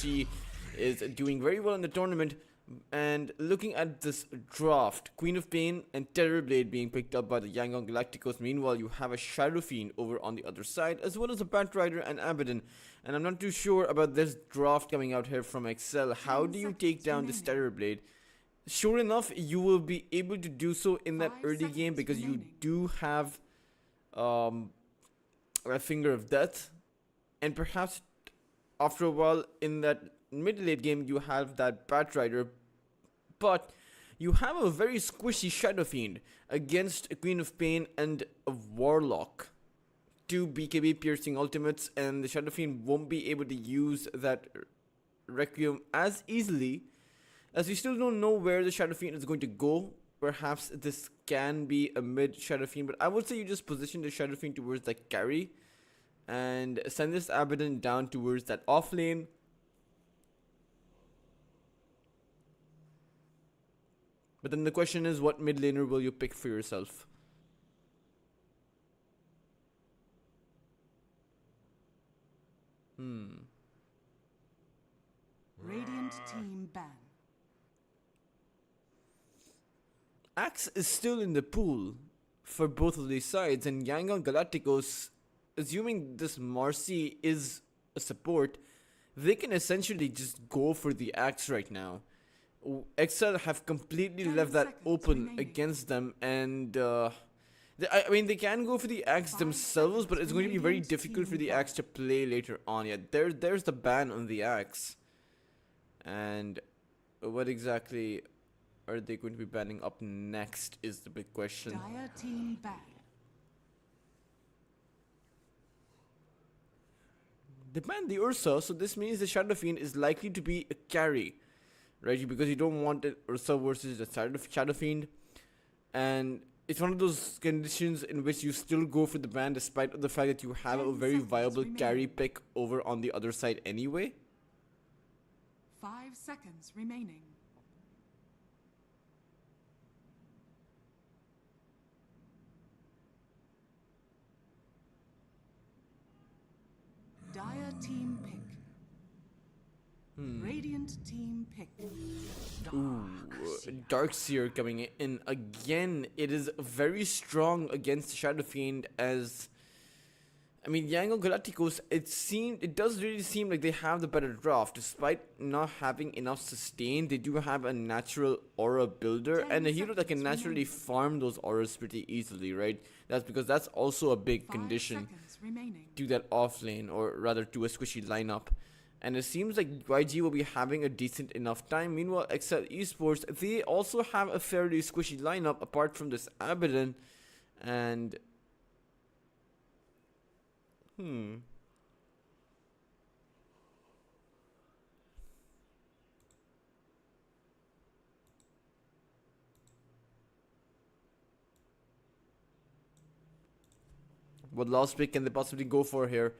She is doing very well in the tournament. And looking at this draft, Queen of Pain and Terrorblade being picked up by the Yangon Galacticos. Meanwhile, you have a Shadow Fiend over on the other side, as well as a Batrider and Abaddon. And I'm not too sure about this draft coming out here from Excel. How do you take down this Terrorblade? Sure enough, you will be able to do so in that early game because you do have a Finger of Death. And perhaps after a while in that mid-late game, you have that Batrider, but you have a very squishy Shadow Fiend against a Queen of Pain and a Warlock. Two BKB piercing ultimates, and the Shadow Fiend won't be able to use that Requiem as easily, as we still don't know where the Shadow Fiend is going to go. Perhaps this can be a mid Shadow Fiend, but I would say you just position the Shadow Fiend towards the carry and send this Abaddon down towards that off lane. But then the question is, what mid laner will you pick for yourself? Radiant team ban. Axe is still in the pool for both of these sides, and Yangon Galacticos, assuming this Marcy is a support, they can essentially just go for the Axe right now. Excel have completely left that open against them, and I mean, they can go for the Axe themselves, but it's going to be very difficult for the Axe to play later on. Yeah, there's the ban on the Axe. And what exactly are they going to be banning up next is the big question. Dire team ban. They banned the Ursa, so this means the Shadow Fiend is likely to be a carry, right? Because you don't want it Ursa versus the Shadow Fiend, and it's one of those conditions in which you still go for the ban despite the fact that you have a very viable carry pick over on the other side anyway. 5 seconds remaining. Dire team pick. Radiant team pick. Ooh, Darkseer coming in again. It is very strong against Shadow Fiend, as I mean, Yangon Galacticos, it does really seem like they have the better draft. Despite not having enough sustain, they do have a natural aura builder and a hero that can naturally farm those auras pretty easily, right? That's because that's also a big condition to that off lane, or rather to a squishy lineup. And it seems like YG will be having a decent enough time. Meanwhile, Excel eSports, they also have a fairly squishy lineup apart from this Abaddon. And what last pick can they possibly go for here?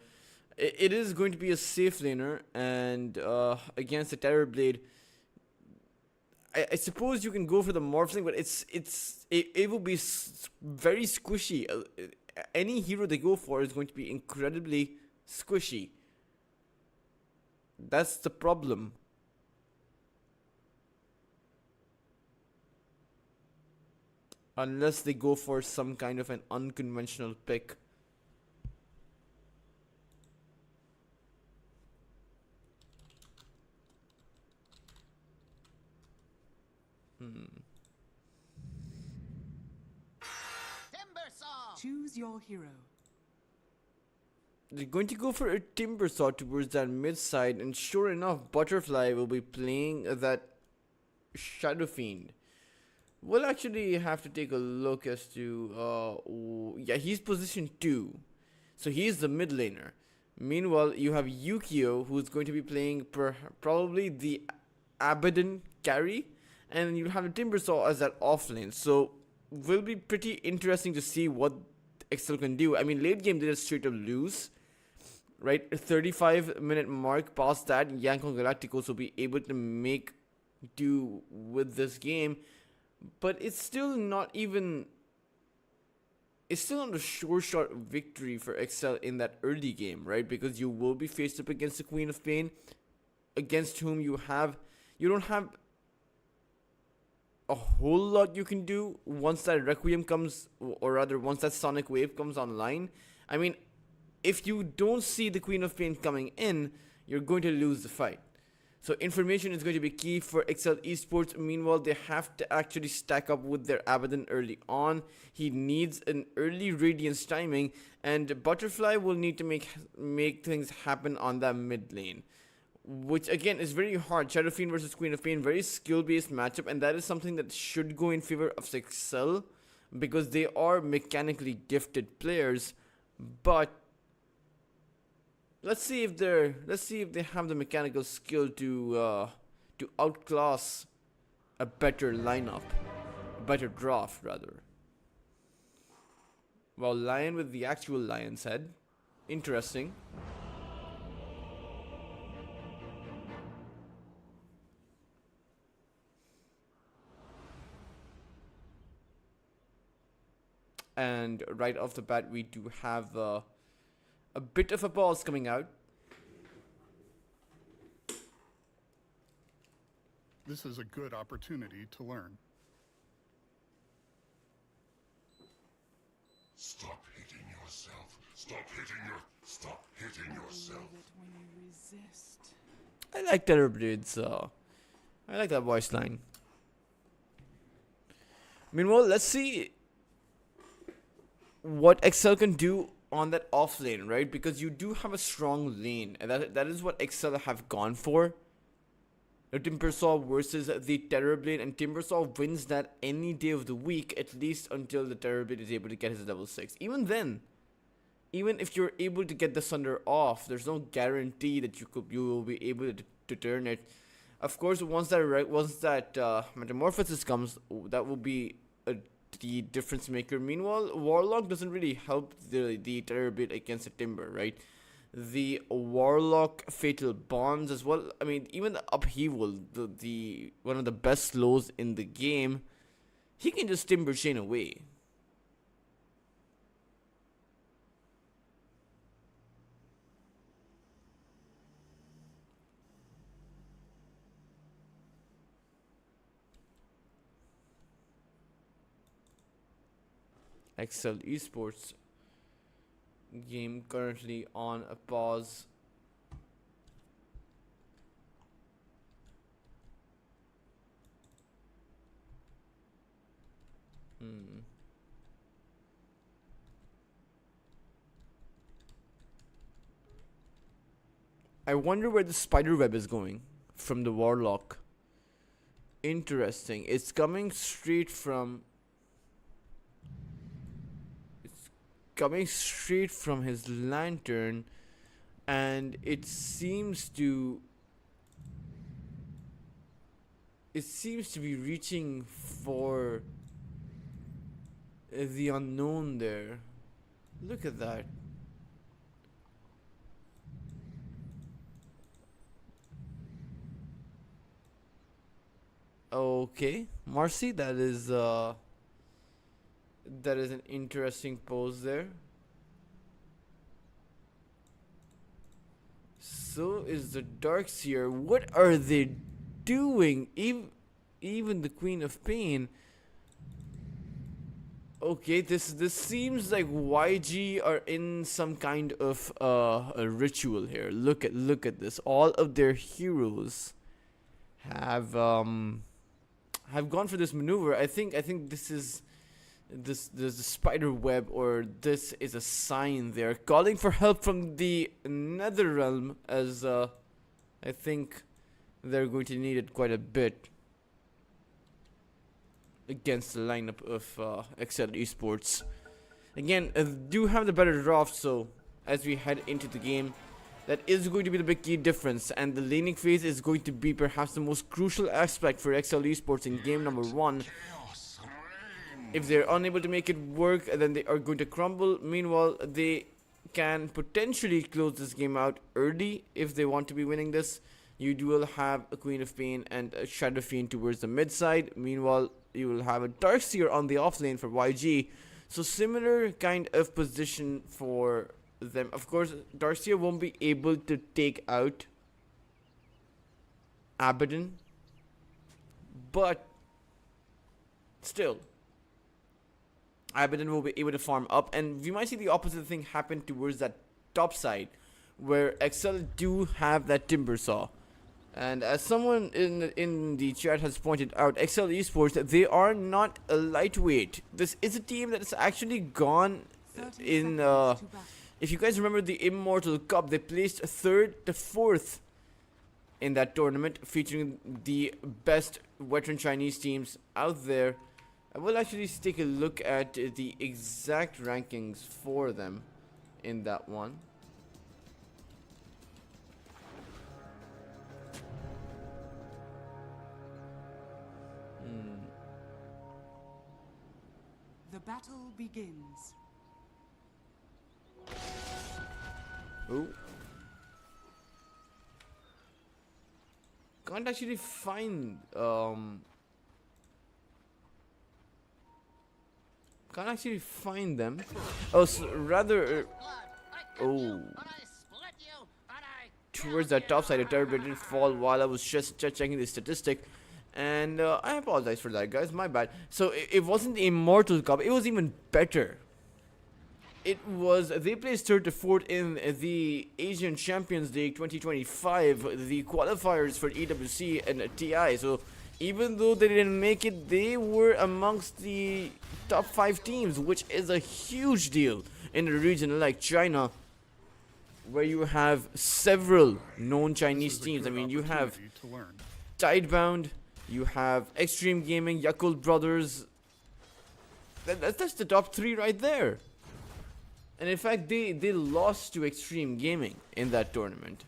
It is going to be a safe laner, and against the Terrorblade, I suppose you can go for the Morphling, but it will be very squishy. Any hero they go for is going to be incredibly squishy. That's the problem. Unless they go for some kind of an unconventional pick. Choose your hero. They're going to go for a Timber Saw towards that mid side, and sure enough, Butterfly will be playing that Shadow Fiend. We'll actually have to take a look as to yeah, he's position 2, so he's the mid laner. Meanwhile, you have Yukio, who's going to be playing probably the Abaddon carry, and you have a Timber Saw as that off lane. So will be pretty interesting to see what Excel can do. I mean, late game they just straight up lose, right? 35-minute mark past that, Yangon Galacticos will be able to make do with this game, but it's still not even. It's still not a sure shot victory for Excel in that early game, right? Because you will be faced up against the Queen of Pain. against whom you don't have a whole lot you can do once that Requiem comes, or rather once that Sonic Wave comes online. I mean, if you don't see the Queen of Pain coming in, you're going to lose the fight. So information is going to be key for Excel Esports. Meanwhile, they have to actually stack up with their Abaddon early on. He needs an early Radiance timing, and Butterfly will need to make things happen on that mid lane, which again is very hard. Shadow Fiend versus Queen of Pain, very skill-based matchup, and that is something that should go in favor of Excel because they are mechanically gifted players. But let's see if they have the mechanical skill to outclass a better lineup, a better draft rather. Well, Lion with the actual lion's head, interesting. And right off the bat, we do have a bit of a pause coming out. This is a good opportunity to learn. Stop hitting yourself. Stop hitting yourself. Love it when you resist. I like Terrorblades. I like that voice line. Meanwhile, let's see what Excel can do on that off lane, right? Because you do have a strong lane, and that is what Excel have gone for. The Timbersaw versus the Terrorblade, and Timbersaw wins that any day of the week, at least until the Terrorblade is able to get his level 6. Even then, even if you're able to get the Sunder off, there's no guarantee that you will be able to turn it. Of course, once that Metamorphosis comes, that will be the difference maker. Meanwhile, Warlock doesn't really help the Terrorblade against the Timber, right? The Warlock Fatal Bonds as well. I mean, even the Upheaval, the one of the best slows in the game, he can just Timber Chain away. Excel Esports game currently on a pause. I wonder where the spider web is going from the Warlock. Interesting. It's coming straight from his lantern, and it seems to be reaching for the unknown there. Look at that. Okay, Marcy, that is an interesting pose there. So is the Darkseer. What are they doing? Even the Queen of Pain. Okay, this seems like YG are in some kind of a ritual here. Look at this. All of their heroes have gone for this maneuver. I think this is the spider web, or this is a sign they're calling for help from the Nether Realm, as I think they're going to need it quite a bit against the lineup of Excel Esports. Again, do have the better draft, so as we head into the game, that is going to be the big key difference, and the laning phase is going to be perhaps the most crucial aspect for Excel Esports in game number 1. If they're unable to make it work, then they are going to crumble. Meanwhile, they can potentially close this game out early if they want to be winning this. You will have a Queen of Pain and a Shadow Fiend towards the mid side. Meanwhile, you will have a Darkseer on the off lane for YG. So similar kind of position for them. Of course, Darkseer won't be able to take out Abaddon, but still, Abaddon will be able to farm up, and we might see the opposite thing happen towards that top side, where XL do have that timber saw. And as someone in the chat has pointed out, XL eSports, they are not a lightweight. This is a team that has actually gone in, if you guys remember the Immortal Cup, they placed 3rd to 4th in that tournament, featuring the best veteran Chinese teams out there. I will actually take a look at the exact rankings for them in that one. The battle begins. Oh. Can't actually find them. Oh, so rather oh, towards that top side, a turret did fall while I was just checking the statistic, and I apologize for that, guys, my bad. So it wasn't the Immortal Cup, it was even better. It was, they placed 3rd to 4th in the Asian Champions League 2025, the qualifiers for EWC and TI. So even though they didn't make it, they were amongst the top 5 teams, which is a huge deal in a region like China, where you have several known Chinese teams. I mean, you have Tidebound, you have Extreme Gaming, Yakult Brothers. That's the top 3 right there. And in fact, they lost to Extreme Gaming in that tournament.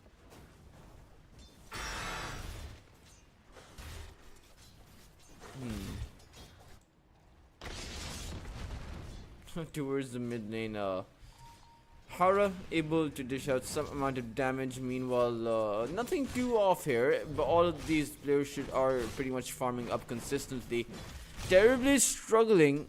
Towards the mid lane, Hara able to dish out some amount of damage. Meanwhile, nothing too off here, but all of these players are pretty much farming up consistently. Terribly struggling.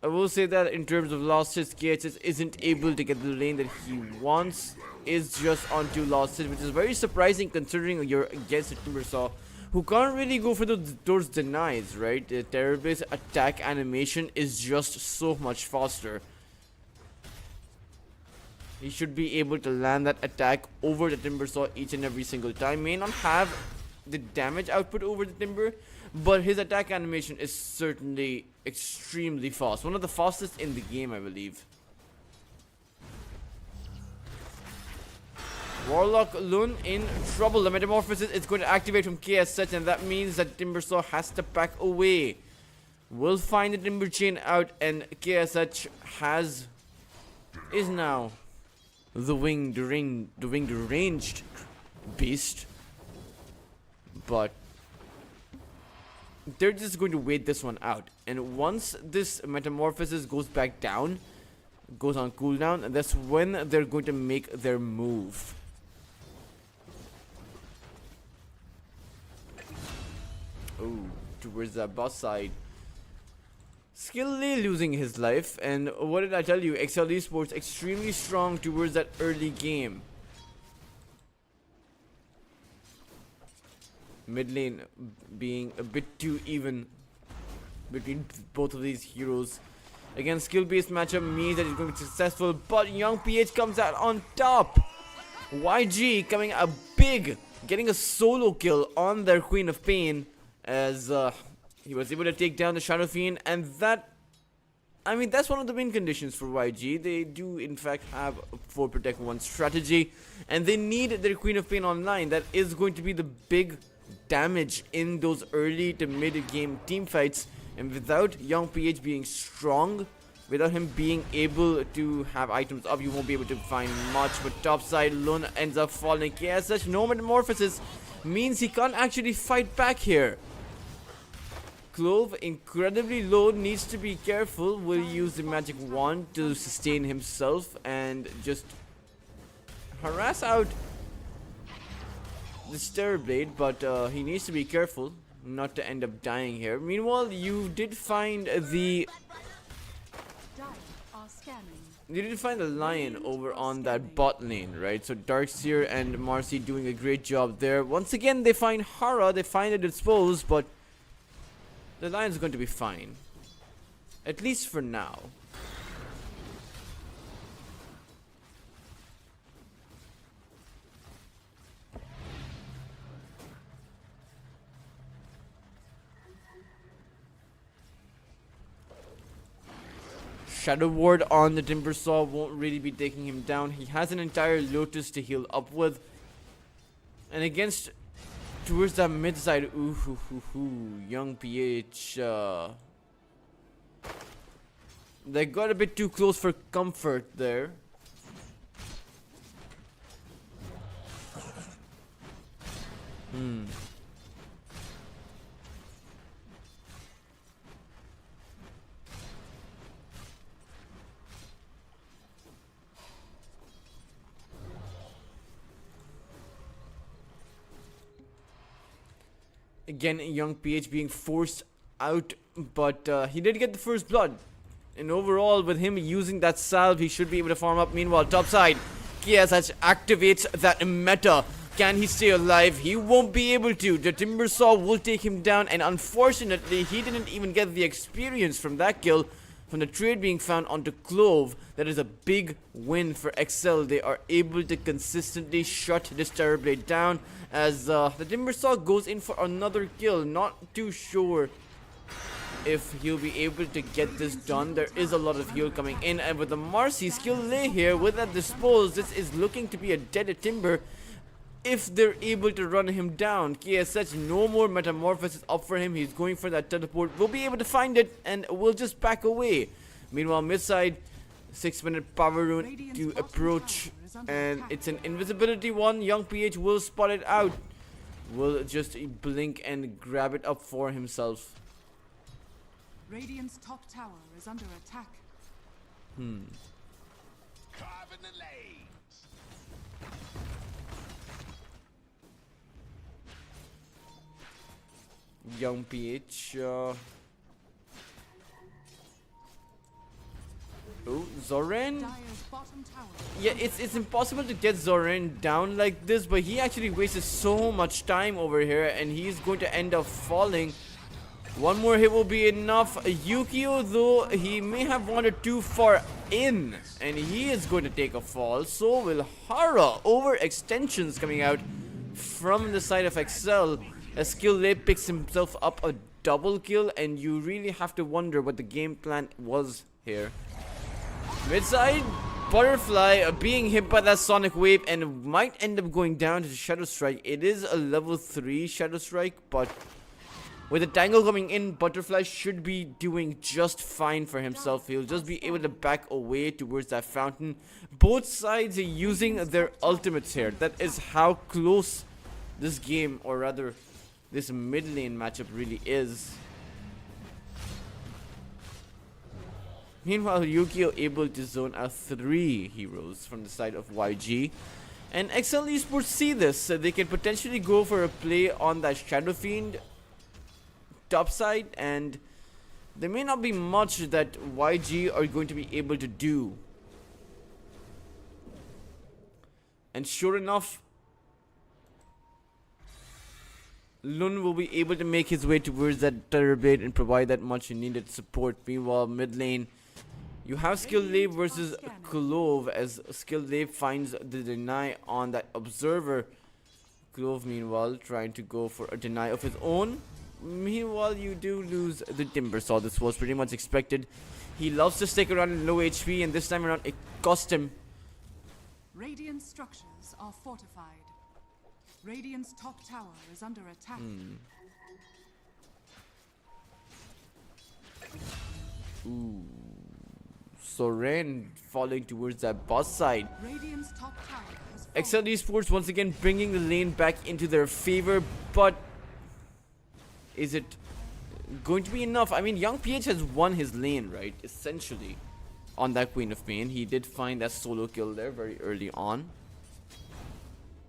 I will say that in terms of losses, KHS isn't able to get the lane that he wants. Is just on 2 losses, which is very surprising considering you're against a Timbersaw who can't really go for those denies, right? The Terrorblade attack animation is just so much faster. He should be able to land that attack over the Timbersaw each and every single time. May not have the damage output over the Timber, but his attack animation is certainly extremely fast. One of the fastest in the game, I believe. Warlock Lun in trouble. The Metamorphosis is going to activate from KSH, and that means that Timbersaw has to back away. We'll find the Timber Chain out, and KSH is now the winged ranged beast. But they're just going to wait this one out, and once this Metamorphosis goes back down, goes on cooldown, and that's when they're going to make their move. Oh, towards that boss side. Skilly losing his life, and what did I tell you? XL eSports extremely strong towards that early game. Mid lane being a bit too even between both of these heroes. Again, skill-based matchup means that he's going to be successful, but Young PH comes out on top. YG coming out big, getting a solo kill on their Queen of Pain, as he was able to take down the Shadow Fiend, and that, I mean, that's one of the win conditions for YG. They do in fact have a 4 protect 1 strategy, and they need their Queen of Pain online. That is going to be the big damage in those early to mid game team fights, and without Young PH being strong, without him being able to have items up, you won't be able to find much. But topside, Lun ends up falling. KSH, no Metamorphosis means he can't actually fight back here. Clove incredibly low, needs to be careful. Will use the magic wand to sustain himself and just harass out the Terrorblade, but he needs to be careful not to end up dying here. Meanwhile, you did find the You did find the lion over on that bot lane, right? So Darkseer and Marcy doing a great job there. Once again, they find Hara, they find it exposed, but the lion's going to be fine. At least for now. Shadow Ward on the Timbersaw won't really be taking him down. He has an entire Lotus to heal up with. And against, towards that mid side, young PH. They got a bit too close for comfort there. Again, young PH being forced out, but he did get the first blood. And overall, with him using that salve, he should be able to farm up. Meanwhile, topside, KSH activates that meta. Can he stay alive? He won't be able to. The Timbersaw will take him down, and unfortunately, he didn't even get the experience from that kill. From the trade being found onto Clove, that is a big win for XL. They are able to consistently shut this Terrorblade down as the Timbersaw goes in for another kill. Not too sure if he'll be able to get this done. There is a lot of heal coming in, and with the Marcy skill lay here with that dispose, this is looking to be a dead Timber. If they're able to run him down, KSH, no more metamorphosis up for him. He's going for that teleport. We'll be able to find it, and we'll just back away. Meanwhile, mid side, 6-minute power rune to approach, and it's an invisibility one. Young PH will spot it out. Will just blink and grab it up for himself. Radiant's top tower is under attack. Carving the lanes. Young PH. Zoran? Dire's bottom tower. Yeah, it's impossible to get Zoran down like this, but he actually wasted so much time over here, and he's going to end up falling. One more hit will be enough. Yukio, though, he may have wandered too far in, and he is going to take a fall. So will Hara. Overextensions coming out from the side of XL. As Skill Lab picks himself up a double kill, and you really have to wonder what the game plan was here. Midside, Butterfly being hit by that Sonic Wave and might end up going down to Shadow Strike. It is a level 3 Shadow Strike, but with the Tangle coming in, Butterfly should be doing just fine for himself. He'll just be able to back away towards that fountain. Both sides are using their ultimates here. That is how close this game, or rather this mid lane matchup, really is. Meanwhile, Yukio able to zone out 3 heroes from the side of YG. And XL eSports see this, so they can potentially go for a play on that Shadow Fiend top side, and there may not be much that YG are going to be able to do. And sure enough, Lun will be able to make his way towards that Terrorblade and provide that much needed support. Meanwhile, mid lane, you have Skill Lab versus Clove, as Skill Lab finds the deny on that Observer. Clove, meanwhile, trying to go for a deny of his own. Meanwhile, you do lose the Timbersaw. This was pretty much expected. He loves to stick around in low HP, and this time around it cost him. Radiant structures are fortified. Radiant's top tower is under attack. Soren falling towards that boss side. Radiant's top tower has XL eSports once again bringing the lane back into their favor, but is it going to be enough? I mean, Young PH has won his lane, right? Essentially, on that Queen of Pain. He did find that solo kill there very early on.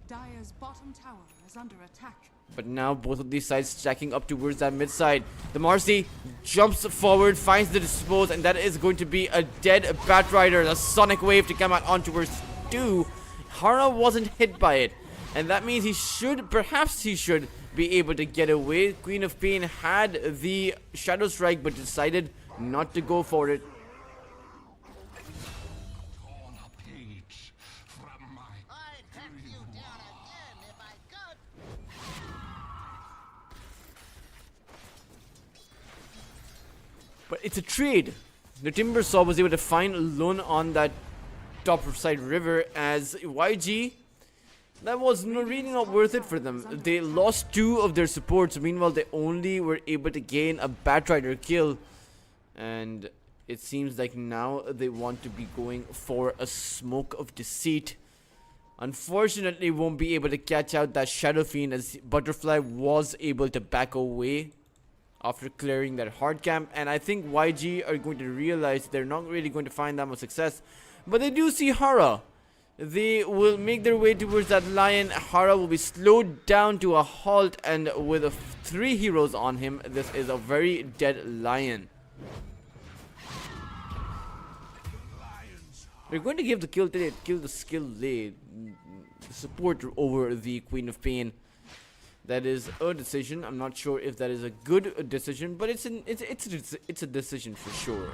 Dire's bottom tower is under attack. But now both of these sides stacking up towards that mid side. The Marcy jumps forward, finds the dispose, and that is going to be a dead Batrider. The Sonic Wave to come out on towards 2. Hara wasn't hit by it, and that means perhaps he should be able to get away. Queen of Pain had the Shadow Strike but decided not to go for it. Torn a page from my I'd hunt you down again if I could. But it's a trade. The Timbersaw was able to find Lun on that top side river as YG. That was really not worth it for them. They lost 2 of their supports. Meanwhile, they only were able to gain a Batrider kill. And it seems like now they want to be going for a Smoke of Deceit. Unfortunately, won't be able to catch out that Shadow Fiend as Butterfly was able to back away after clearing that hard camp. And I think YG are going to realize they're not really going to find that much success. But they do see Hara. They will make their way towards that lion. Hara will be slowed down to a halt, and with 3 heroes on him, this is a very dead lion. We're going to give the kill today, kill the skill lead, support over the Queen of Pain. That is a decision. I'm not sure if that is a good decision, but it's a decision for sure.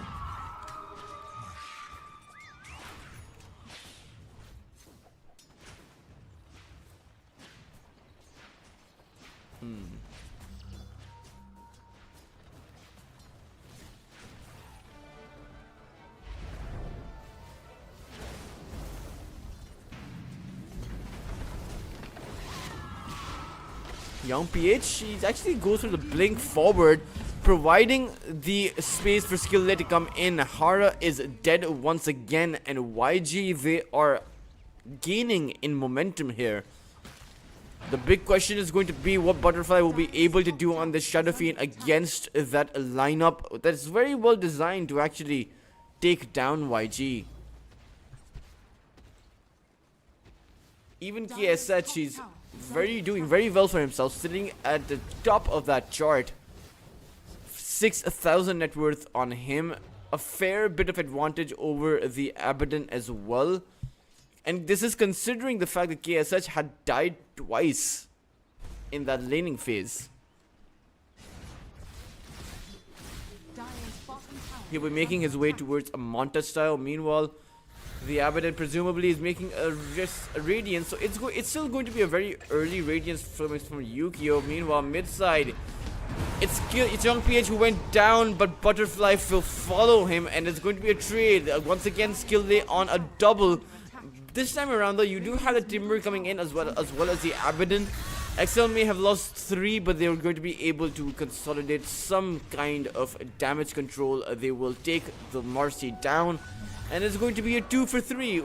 Young PH, he actually goes for the blink forward, providing the space for skill lead to come in. Hara is dead once again, and YG, they are gaining in momentum here. The big question is going to be what Butterfly will be able to do on this Shadow Fiend against that lineup that's very well designed to actually take down YG. Even KSH, he's doing very well for himself, sitting at the top of that chart. 6,000 net worth on him, a fair bit of advantage over the Abaddon as well. And this is considering the fact that KSH had died twice in that laning phase. He'll be making his way towards a Monta style. Meanwhile, the Abaddon presumably is making a Radiance, so it's still going to be a very early Radiance from Yukio. Meanwhile, mid side, it's Young PH who went down, but Butterfly will follow him, and it's going to be a trade. Once again, skill lay on a double. This time around, though, you do have the Timber coming in as well as the Abaddon. XL may have lost 3, but they are going to be able to consolidate some kind of damage control. They will take the Marcy down, and it's going to be a 2 for 3.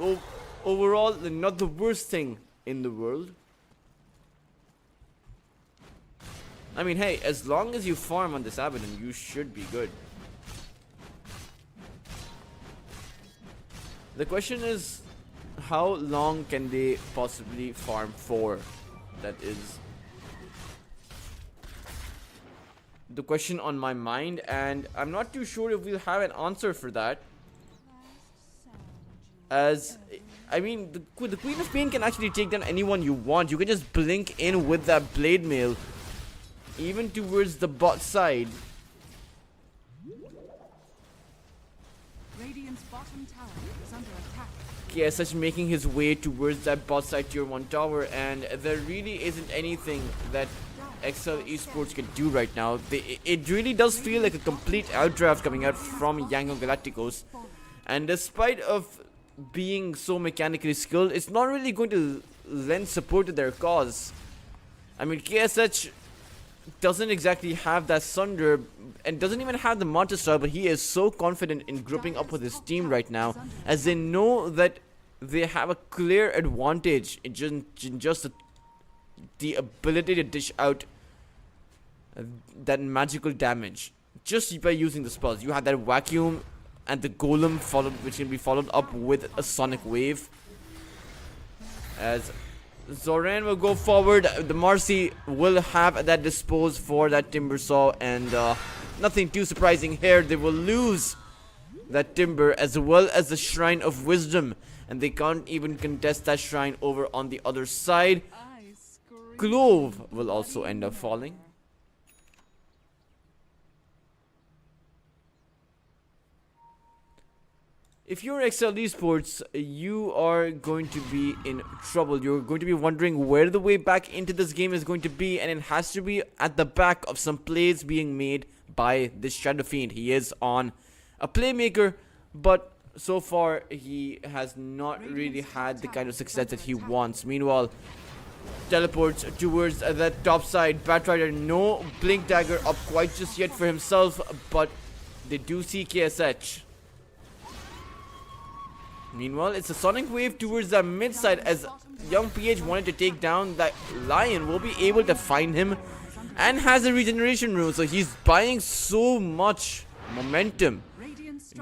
Overall, not the worst thing in the world. I mean, hey, as long as you farm on this Abaddon, you should be good. The question is, how long can they possibly farm for? That is the question on my mind, and I'm not too sure if we'll have an answer for that. As I mean, the Queen of Pain can actually take down anyone you want. You can just blink in with that Blade Mail, even towards the bot side. Radiant's bottom tower is under attack. KSH making his way towards that bot side tier 1 tower, and there really isn't anything that XL eSports can do right now. It really does feel like a complete outdraft coming out from Yangon Galacticos, and despite of being so mechanically skilled, it's not really going to lend support to their cause. I mean, KSH doesn't exactly have that Sunder and doesn't even have the Monta style, but he is so confident in grouping up with his team right now, as they know that they have a clear advantage in just the ability to dish out that magical damage just by using the spells. You have that vacuum and the golem which can be followed up with a sonic wave, as Zoran will go forward. The Marcy will have that disposed for that Timber Saw, and nothing too surprising here. They will lose that Timber as well as the Shrine of Wisdom, and they can't even contest that shrine over on the other side. Clove will also end up falling. If you're XL Esports, you are going to be in trouble. You're going to be wondering where the way back into this game is going to be, and it has to be at the back of some plays being made by this Shadow Fiend. He is on a playmaker, but so far he has not really had the kind of success that he wants. Meanwhile, teleports towards that top side. Batrider, no Blink Dagger up quite just yet for himself, but they do see KSH. Meanwhile, it's a Sonic Wave towards the mid side as Young PH wanted to take down that Lion. Will be able to find him and has a regeneration rune, so he's buying so much momentum,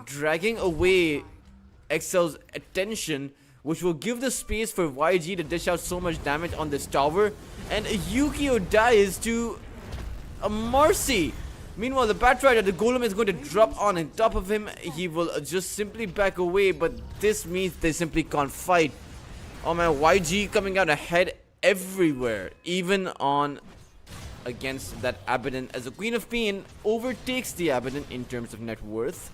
dragging away XL's attention, which will give the space for YG to dish out so much damage on this tower. And Yukio dies to a Marcy. Meanwhile, the Batrider, the Golem is going to drop on top of him. He will just simply back away, but this means they simply can't fight. Oh man, YG coming out ahead everywhere, even on against that Abaddon, as the Queen of Pain overtakes the Abaddon in terms of net worth.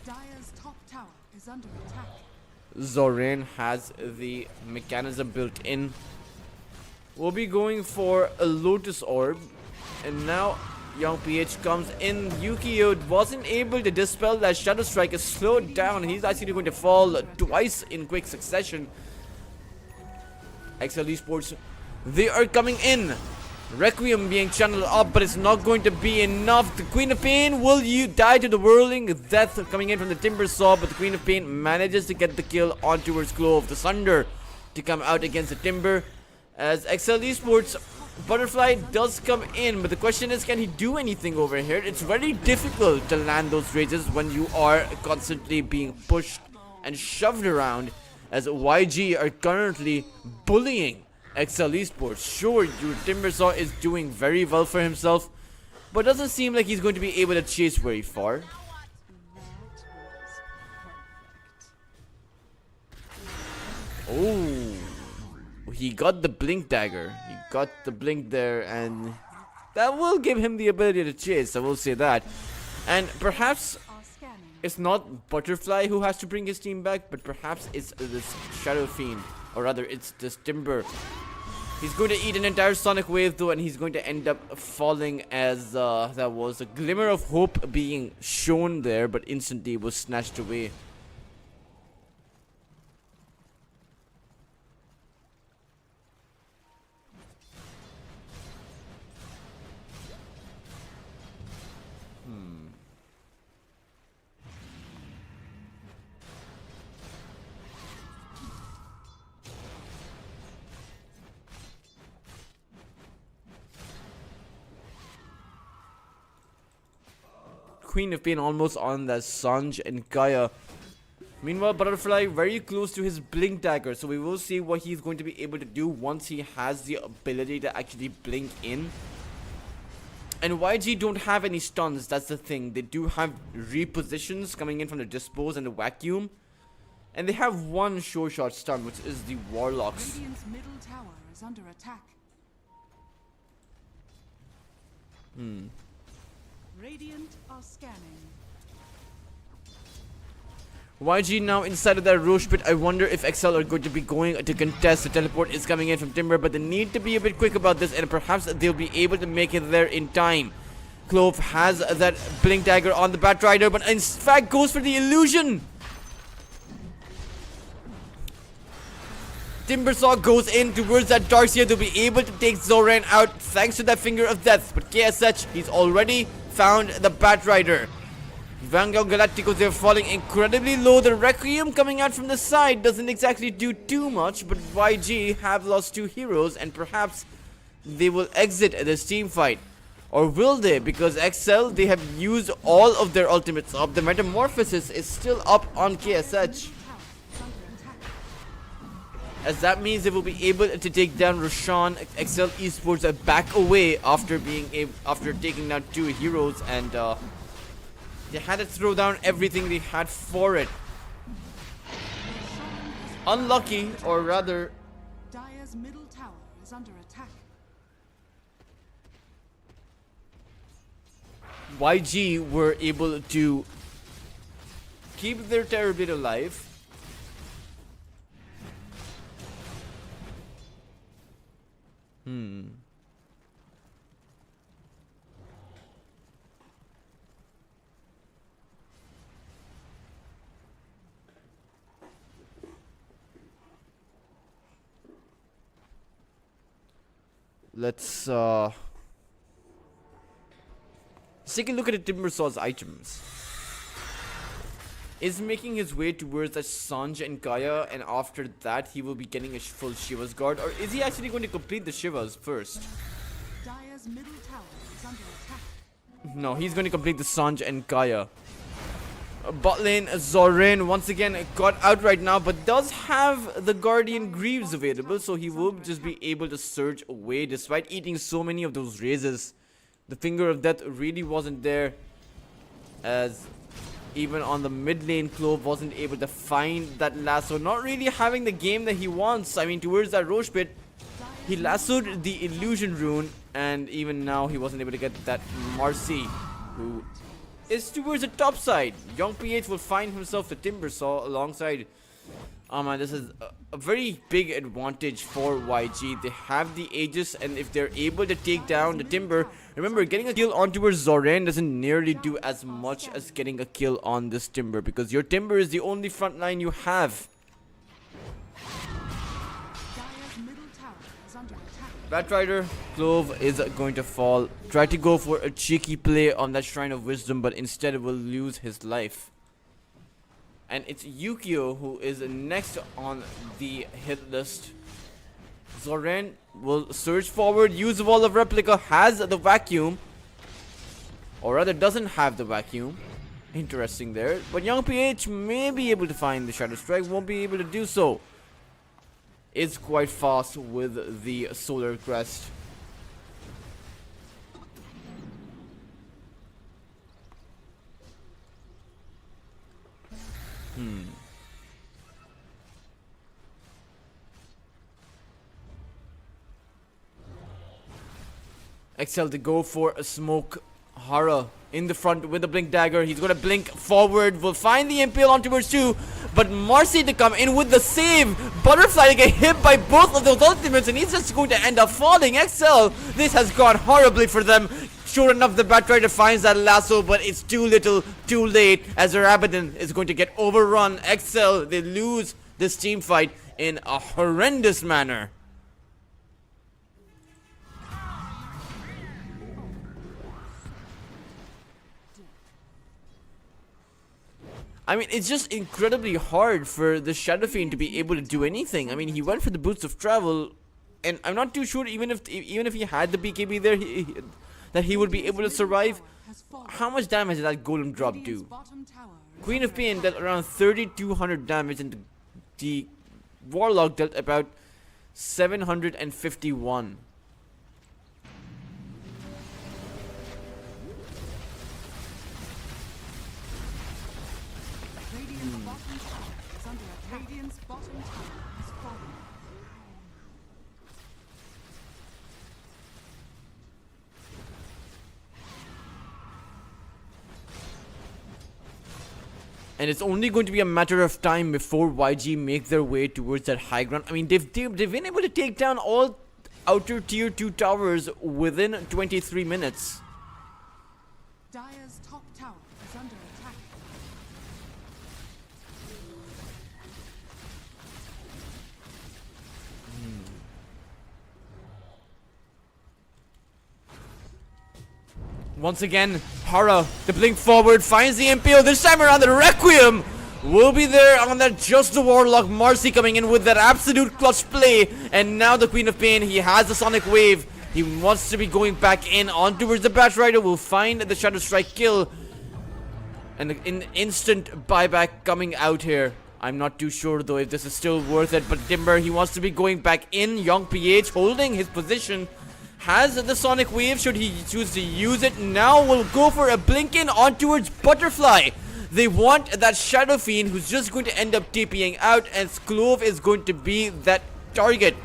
Dire's top tower is under attack. Zoran has the mechanism built in. We'll be going for a Lotus Orb. And now Young PH comes in. Yukio wasn't able to dispel that Shadow Strike. Is slowed down. He's actually going to fall twice in quick succession. XL Esports, they are coming in. Requiem being channeled up, but it's not going to be enough. The Queen of Pain, will you die to the whirling death coming in from the Timber Saw, but the Queen of Pain manages to get the kill on towards Clove. The Sunder to come out against the Timber, as XL Esports Butterfly does come in, but the question is, can he do anything over here? It's very difficult to land those rages when you are constantly being pushed and shoved around, as YG are currently bullying XL Esports. Sure, your Timber Saw is doing very well for himself, but doesn't seem like he's going to be able to chase very far. Oh, he got the Blink Dagger. He got the Blink there, and that will give him the ability to chase, I will say that. And perhaps it's not Butterfly who has to bring his team back, but perhaps it's this Shadow Fiend, or rather it's this Timber. He's going to eat an entire Sonic Wave though, and he's going to end up falling, as that was a glimmer of hope being shown there, but instantly was snatched away. Queen of Pain almost on that Sanj and Kaya. Meanwhile, Butterfly very close to his Blink Dagger, so we will see what he's going to be able to do once he has the ability to actually blink in. And YG don't have any stuns, that's the thing. They do have repositions coming in from the Dispose and the Vacuum. And they have one sure shot stun, which is the Warlocks. Radiant's middle tower is under attack. Radiant are scanning. YG now inside of that Roche Pit. I wonder if XL are going to be going to contest. The teleport is coming in from Timber, but they need to be a bit quick about this, and perhaps they'll be able to make it there in time. Clove has that Blink Dagger on the Batrider, but in fact goes for the illusion. Timbersaw goes in towards that Darcia to be able to take Zoran out thanks to that Finger of Death, but KSH, he's already found the Batrider. Yangon Galacticos, they're falling incredibly low. The Requiem coming out from the side doesn't exactly do too much, but YG have lost 2 heroes and perhaps they will exit this team fight. Or will they? Because XL, they have used all of their ultimates up. The Metamorphosis is still up on KSH. As that means they will be able to take down Roshan. XL eSports back away after taking down 2 heroes, and they had to throw down everything they had for it. Unlucky, or rather, Dire's middle tower is under attack. YG were able to keep their Terror Blade alive. Let's take a look at the Timbersaw's items. Is making his way towards the Sanj and Kaya, and after that he will be getting a full Shiva's guard, or is he actually going to complete the Shivas first? Dire's middle tower is under attack. No, he's going to complete the Sanj and Kaya. Bot lane, Zorin once again got out right now, but does have the Guardian Greaves available, so he will just be able to surge away despite eating so many of those raises. The Finger of Death really wasn't there, as even on the mid lane, Clove wasn't able to find that lasso, not really having the game that he wants. I mean, towards that Roche pit, he lassoed the Illusion Rune, and even now he wasn't able to get that Marcy, who is towards the top side. Young PH will find himself the Timbersaw alongside. Oh man, this is a very big advantage for YG. They have the Aegis, and if they're able to take down the Timber, remember, getting a kill onto Zoran doesn't nearly do as much as getting a kill on this Timber, because your Timber is the only front line you have. Dire's middle tower is under attack. Batrider, Clove is going to fall. Try to go for a cheeky play on that Shrine of Wisdom, but instead will lose his life. And it's Yukio who is next on the hit list. Zoran will surge forward, use the Wall of Replica, has the Vacuum. Or rather doesn't have the Vacuum. Interesting there. But Young PH may be able to find the Shadow Strike, won't be able to do so. Is quite fast with the Solar Crest. XL to go for a smoke. Hara in the front with the blink dagger. He's gonna blink forward. Will find the impale on towards 2. But Marcy to come in with the save. Butterfly to get hit by both of those ultimates, and he's just going to end up falling. XL, this has gone horribly for them. Sure enough, the Batrider finds that lasso, but it's too little, too late, as Rabadon is going to get overrun. XL, they lose this team fight in a horrendous manner. I mean, it's just incredibly hard for the Shadow Fiend to be able to do anything. I mean, he went for the Boots of Travel, and I'm not too sure even if he had the BKB there, that he would be able to survive. How much damage did that Golem drop do? Queen of Pain dealt around 3,200 damage, and the Warlock dealt about 751. Radiant's bottom tower is falling. And it's only going to be a matter of time before YG make their way towards that high ground. I mean, they've been able to take down all outer tier 2 towers within 23 minutes. Dire's top tower is under attack. Once again, Hara, the blink forward, finds the Impale. This time around, the Requiem will be there on that Just the Warlock. Marcy coming in with that absolute clutch play. And now the Queen of Pain, he has the Sonic Wave. He wants to be going back in on towards the Batrider. Will find the Shadow Strike kill. And an instant buyback coming out here. I'm not too sure though if this is still worth it. But Timber, he wants to be going back in. Young PH holding his position. Has the Sonic Wave should he choose to use it. Now will go for a blink in on towards Butterfly. They want that Shadow Fiend who's just going to end up TPing out. And Clove is going to be that target.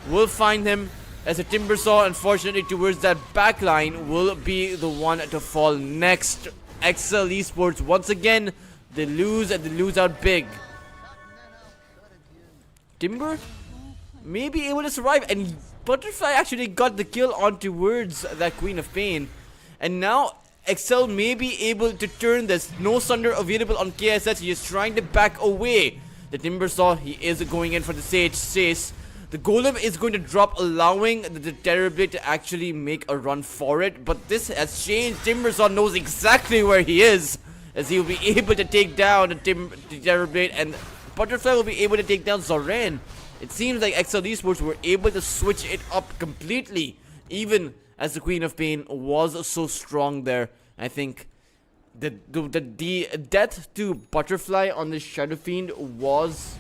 We'll find him. As a Timbersaw, unfortunately, towards that backline will be the one to fall next. XL Esports, once again, they lose and they lose out big. Timber may be able to survive, and Butterfly actually got the kill on towards that Queen of Pain. And now XL may be able to turn this. No Sunder available on KSH. He is trying to back away. The Timbersaw, he is going in for the Sage Chase. The Golem is going to drop, allowing the Terrorblade to actually make a run for it. But this has changed. Timbersaw knows exactly where he is, as he will be able to take down the Terrorblade, and Butterfly will be able to take down Zoran. It seems like XL Esports were able to switch it up completely, even as the Queen of Pain was so strong there. I think the death to Butterfly on the Shadow Fiend was...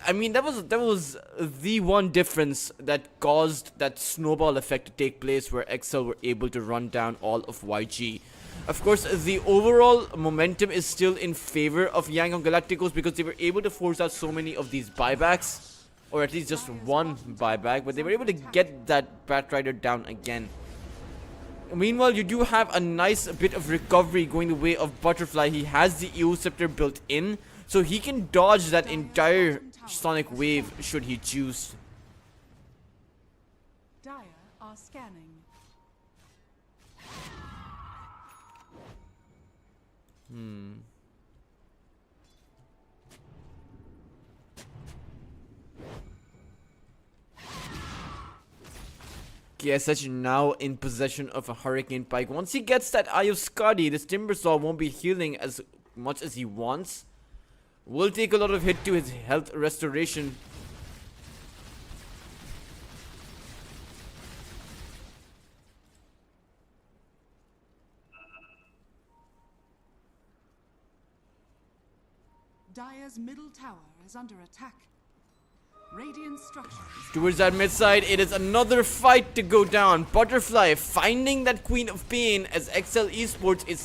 I mean, that was the one difference that caused that snowball effect to take place, where XL were able to run down all of YG. Of course, the overall momentum is still in favor of Yangon Galacticos because they were able to force out so many of these buybacks, or at least just one buyback, but they were able to get that Batrider down again. Meanwhile, you do have a nice bit of recovery going the way of Butterfly. He has the EO Scepter built in, so he can dodge that entire Sonic Wave should he choose. Dire are scanning. KSH now in possession of a Hurricane Pike. Once he gets that Eye of Skadi, this Timbersaw won't be healing as much as he wants. Will take a lot of hit to his health restoration. Dire's middle tower is under attack. Radiant structures. Towards that mid side, it is another fight to go down. Butterfly finding that Queen of Pain as XL Esports. It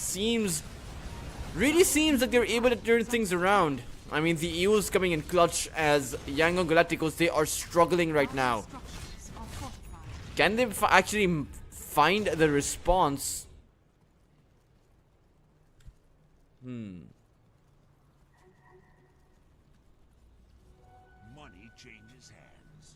really seems that they're able to turn things around. I mean, the EOs coming in clutch as Yangon Galacticos, they are struggling right now. Structures are fortified. Can they actually find the response? Money changes hands.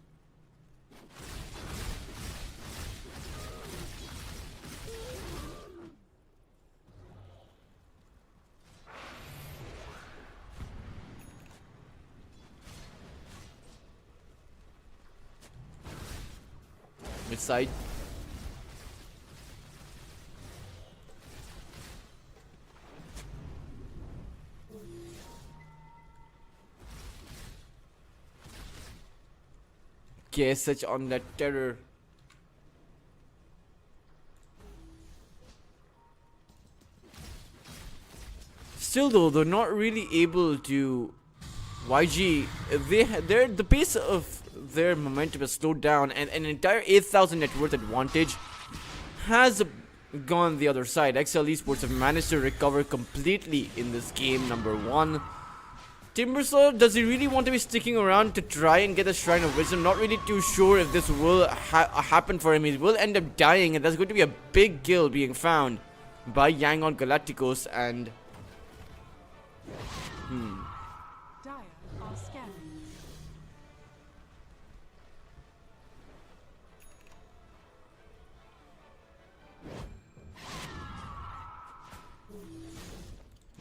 Mid side. KSH on that terror. Still though, they're not really able to... YG, the pace of their momentum has slowed down, and an entire 8,000 net worth advantage has gone the other side. XL Esports have managed to recover completely in this game, number 1. Timbersaw, does he really want to be sticking around to try and get a Shrine of Wisdom? Not really too sure if this will happen for him. He will end up dying, and there's going to be a big kill being found by Yangon Galacticos. And Dire are scanning.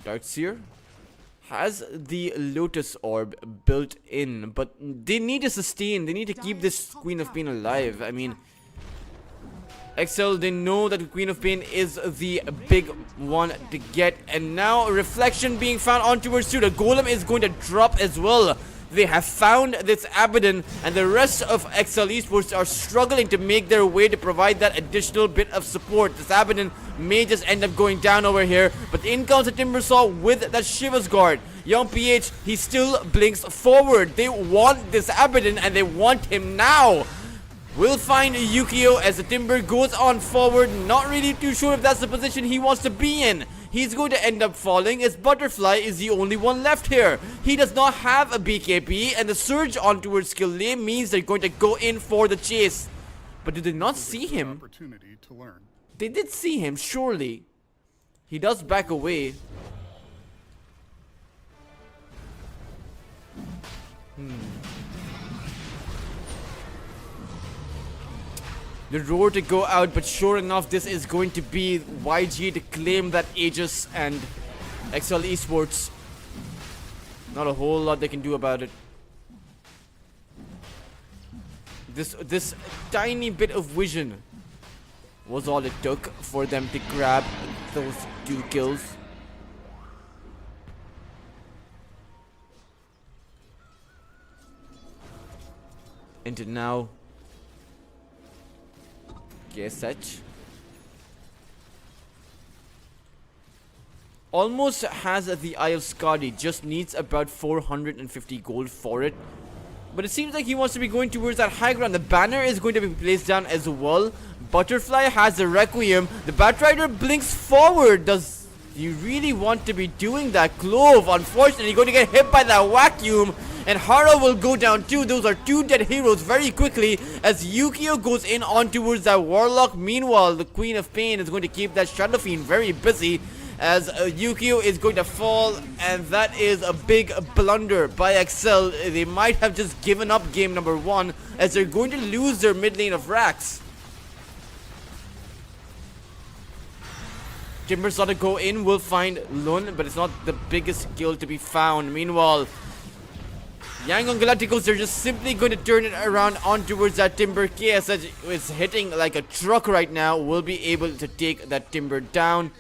Darkseer has the Lotus Orb built in, but they need to sustain. They need to keep this Queen of Pain alive. I mean, XL, they know that the Queen of Pain is the big one to get. And now Reflection being found on towards 2. The Golem is going to drop as well. They have found this Abaddon, and the rest of XL eSports are struggling to make their way to provide that additional bit of support. This Abaddon may just end up going down over here, but in comes the Timbersaw with that Shiva's Guard. Young PH, he still blinks forward. They want this Abaddon, and they want him now. We'll find Yukio as the Timber goes on forward. Not really too sure if that's the position he wants to be in. He's going to end up falling as Butterfly is the only one left here. He does not have a BKB, and the surge on towards skill lane means they're going to go in for the chase. But did they not see him? Opportunity to learn. They did see him, surely. He does back away. The roar to go out, but sure enough, this is going to be YG to claim that Aegis and XL Esports. Not a whole lot they can do about it. This tiny bit of vision was all it took for them to grab those 2 kills. Into now KSH almost has the Eye of Skadi, just needs about 450 gold for it. But it seems like he wants to be going towards that high ground. The banner is going to be placed down as well. Butterfly has the Requiem. The Batrider blinks forward. Does he really want to be doing that? Clove, unfortunately, going to get hit by that vacuum. And Hara will go down too. Those are 2 dead heroes very quickly as Yukio goes in on towards that Warlock. Meanwhile, the Queen of Pain is going to keep that Shadow Fiend very busy as Yukio is going to fall, and that is a big blunder by XL. They might have just given up game number 1 as they're going to lose their mid lane of Rax. Timber saw to go in, will find Lun, but it's not the biggest kill to be found. Meanwhile, Yangon Galacticos, they're just simply going to turn it around on towards that Timber. KSH is hitting like a truck right now, will be able to take that Timber down.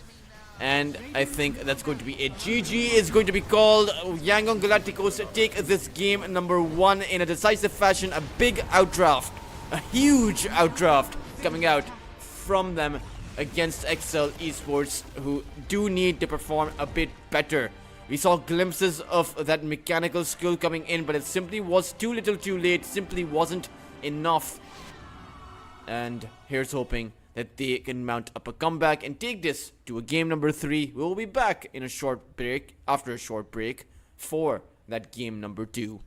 And I think that's going to be it. GG is going to be called. Yangon Galacticos take this game number 1 in a decisive fashion. A big outdraft, a huge outdraft coming out from them against XL Esports, who do need to perform a bit better. We saw glimpses of that mechanical skill coming in, but it simply was too little too late, simply wasn't enough. And here's hoping that they can mount up a comeback and take this to a game number 3. We'll be back in a short break, after a short break, for that game number 2.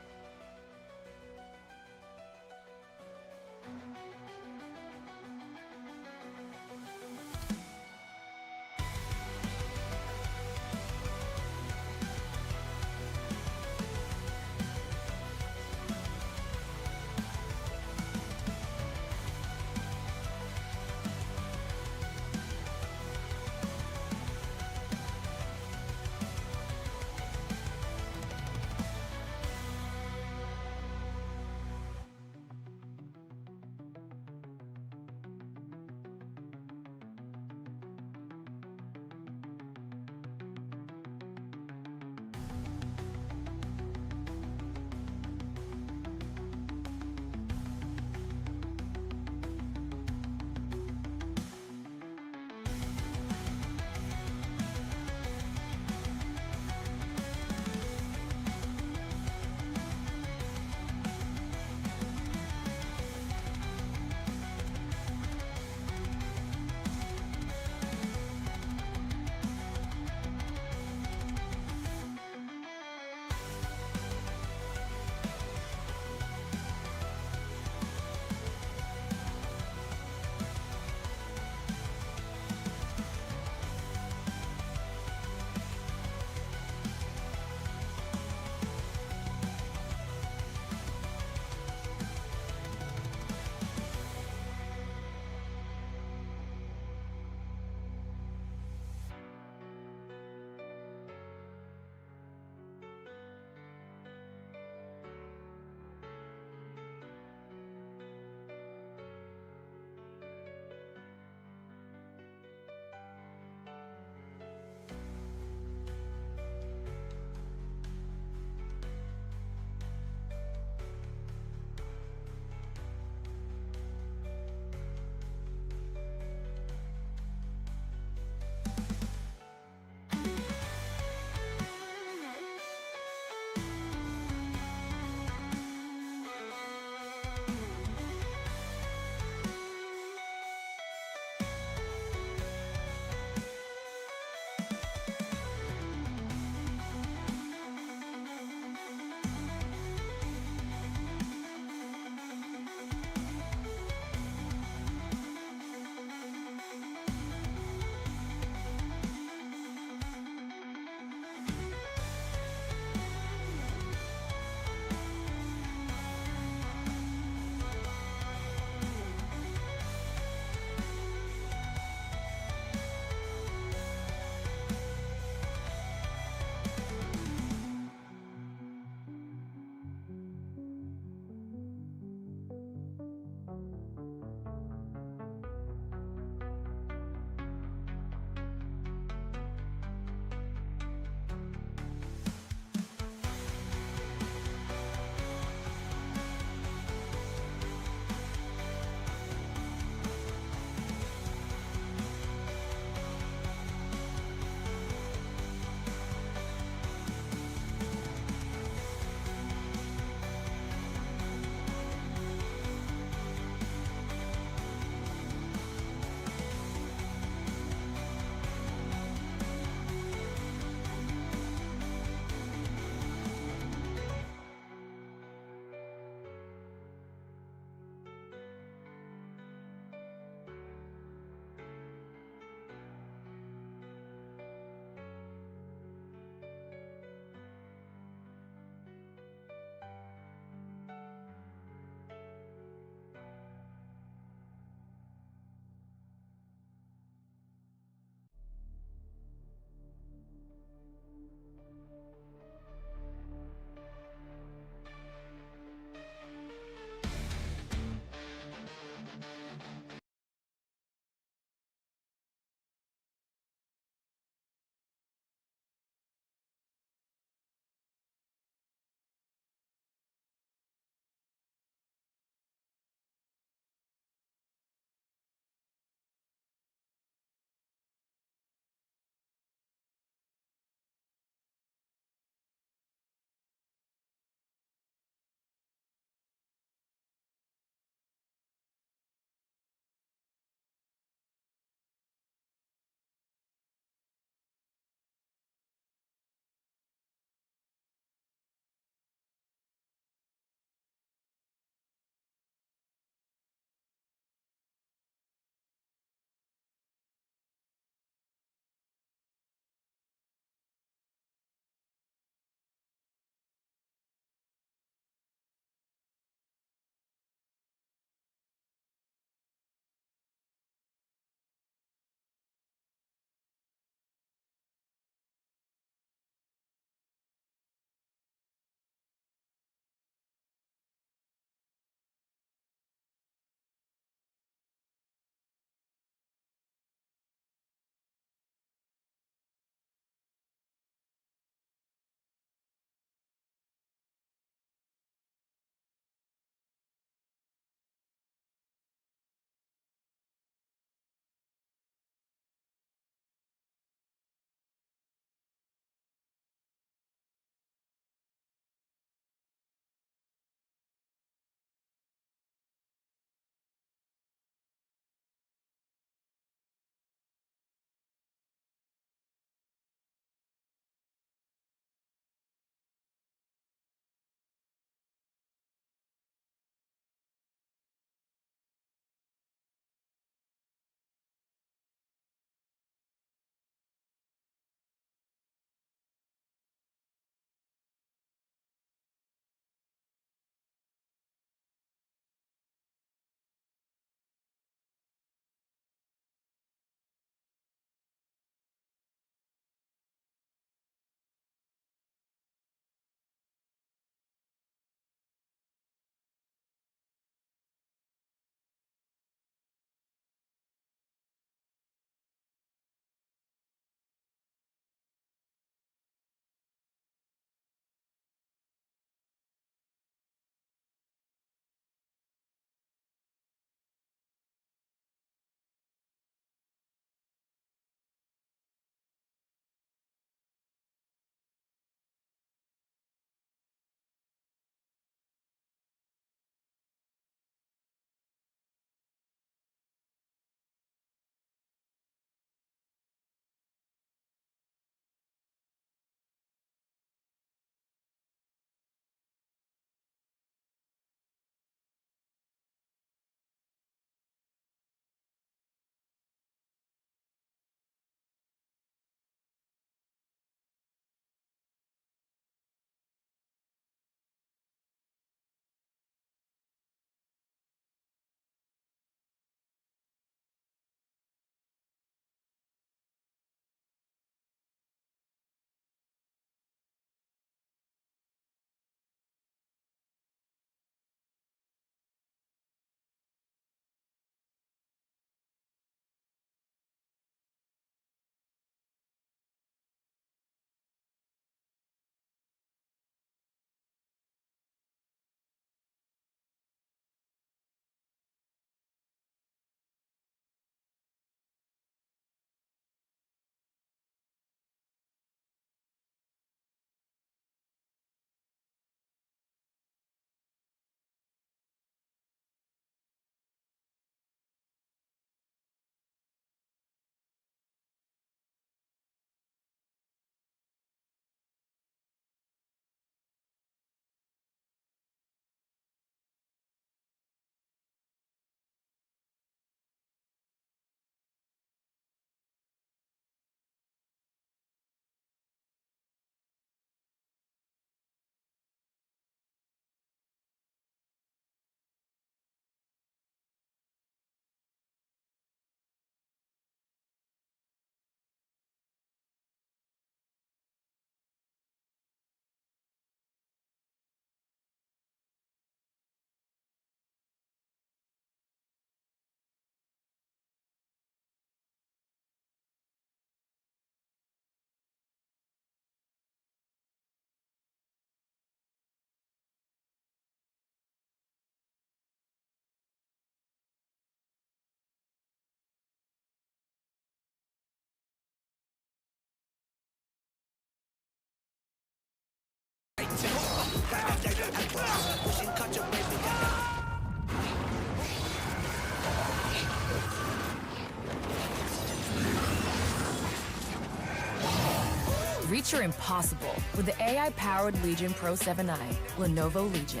Picture impossible with the AI-powered Legion Pro 7i, Lenovo Legion.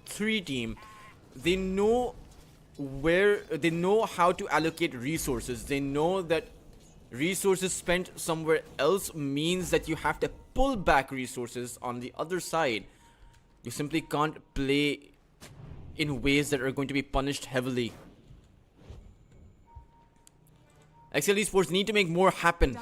3 team, they know how to allocate resources. They know that resources spent somewhere else means that you have to pull back resources on the other side. You simply can't play in ways that are going to be punished heavily. XL Esports need to make more happen,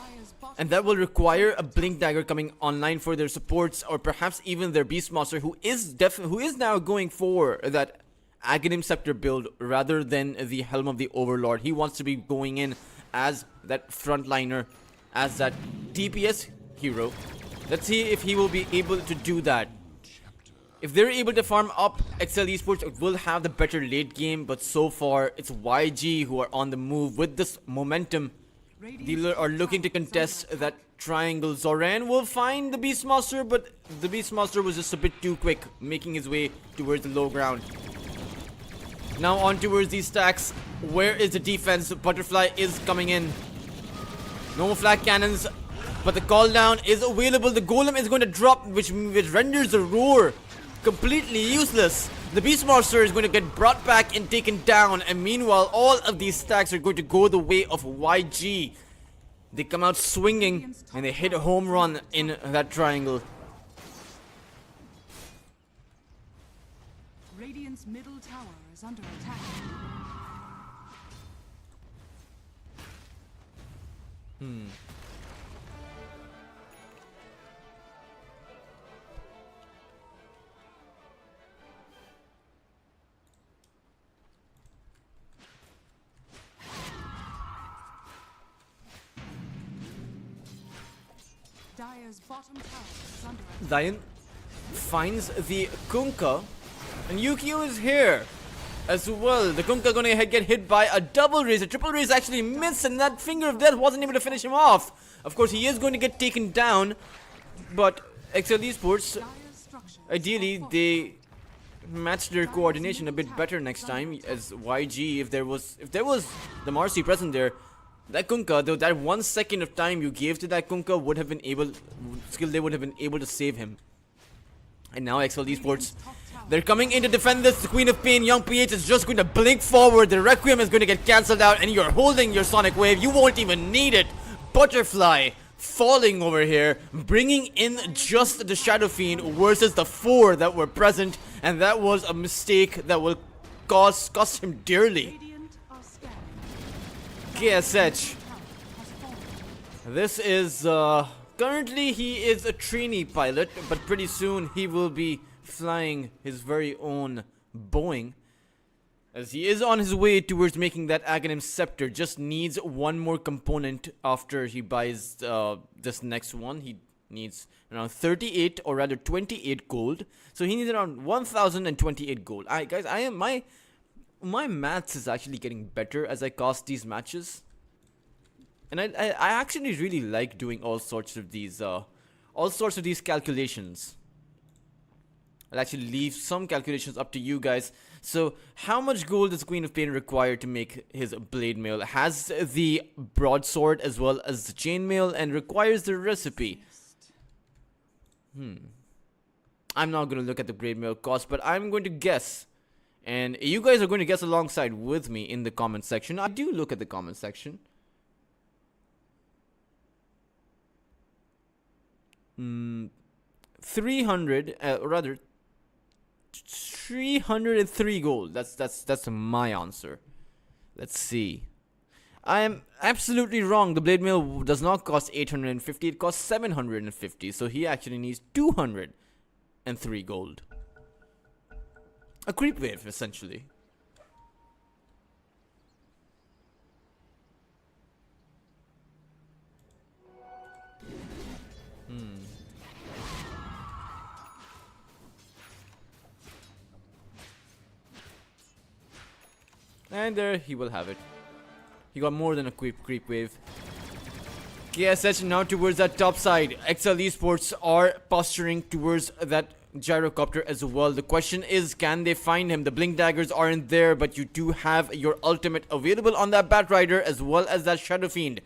and that will require a Blink Dagger coming online for their supports, or perhaps even their Beastmaster, who is now going for that Aghanim Scepter build rather than the Helm of the Overlord. He wants to be going in as that frontliner, as that DPS hero. Let's see if he will be able to do that. If they're able to farm up, XL Esports will have the better late game, but so far it's YG who are on the move with this momentum. They are looking to contest that triangle. Zoran will find the Beastmaster, but the Beastmaster was just a bit too quick, making his way towards the low ground. Now on towards these stacks. Where is the defense? Butterfly is coming in. No flag cannons, but the call down is available. The golem is going to drop, which renders the roar completely useless. The Beastmaster is going to get brought back and taken down, and meanwhile all of these stacks are going to go the way of YG. They come out swinging and they hit a home run in that triangle. Radiant's middle tower is under attack. Dire's bottom tower is under attack. Zion finds the Kunkka, and Yukio is here as well. The Kunkka gonna get hit by a double raise. A triple raise actually missed, and that finger of death wasn't able to finish him off. Of course, he is going to get taken down, but XL Esports, Dire's structures ideally, are they match their coordination a bit better next time. As YG, if there was the Marcy present there, that Kunkka, though, that 1 second of time you gave to that Kunkka would have been able, they would have been able to save him. And now XL Esports, they're coming in to defend this. The Queen of Pain, Young PH, is just going to blink forward. The Requiem is going to get cancelled out, and you're holding your Sonic Wave. You won't even need it. Butterfly falling over here, bringing in just the Shadow Fiend versus the 4 that were present, and that was a mistake that will cost him dearly. Radiant are scanning. KSH. Tower has fallen. This is currently he is a trainee pilot, but pretty soon he will be flying his very own Boeing, as he is on his way towards making that Aghanim Scepter. Just needs one more component after he buys this next one. He needs around 38, or rather 28 gold. So he needs around 1028 gold. Guys, I am my maths is actually getting better as I cast these matches, and I actually really like doing all sorts of these calculations. I'll actually leave some calculations up to you guys. So, how much gold does Queen of Pain require to make his blade mail? Has the broadsword as well as the chainmail, and requires the recipe. I'm not going to look at the blade mail cost, but I'm going to guess. And you guys are going to guess alongside with me in the comment section. I do look at the comment section. 300, rather 303 gold. That's my answer. Let's see. I am absolutely wrong. The blade mail does not cost 850. It costs 750. So he actually needs 203 gold. A creep wave, essentially. And there he will have it. He got more than a creep wave. KSH now towards that top side. XL Esports are posturing towards that gyrocopter as well. The question is, can they find him? The blink daggers aren't there, but you do have your ultimate available on that Batrider as well as that Shadow Fiend.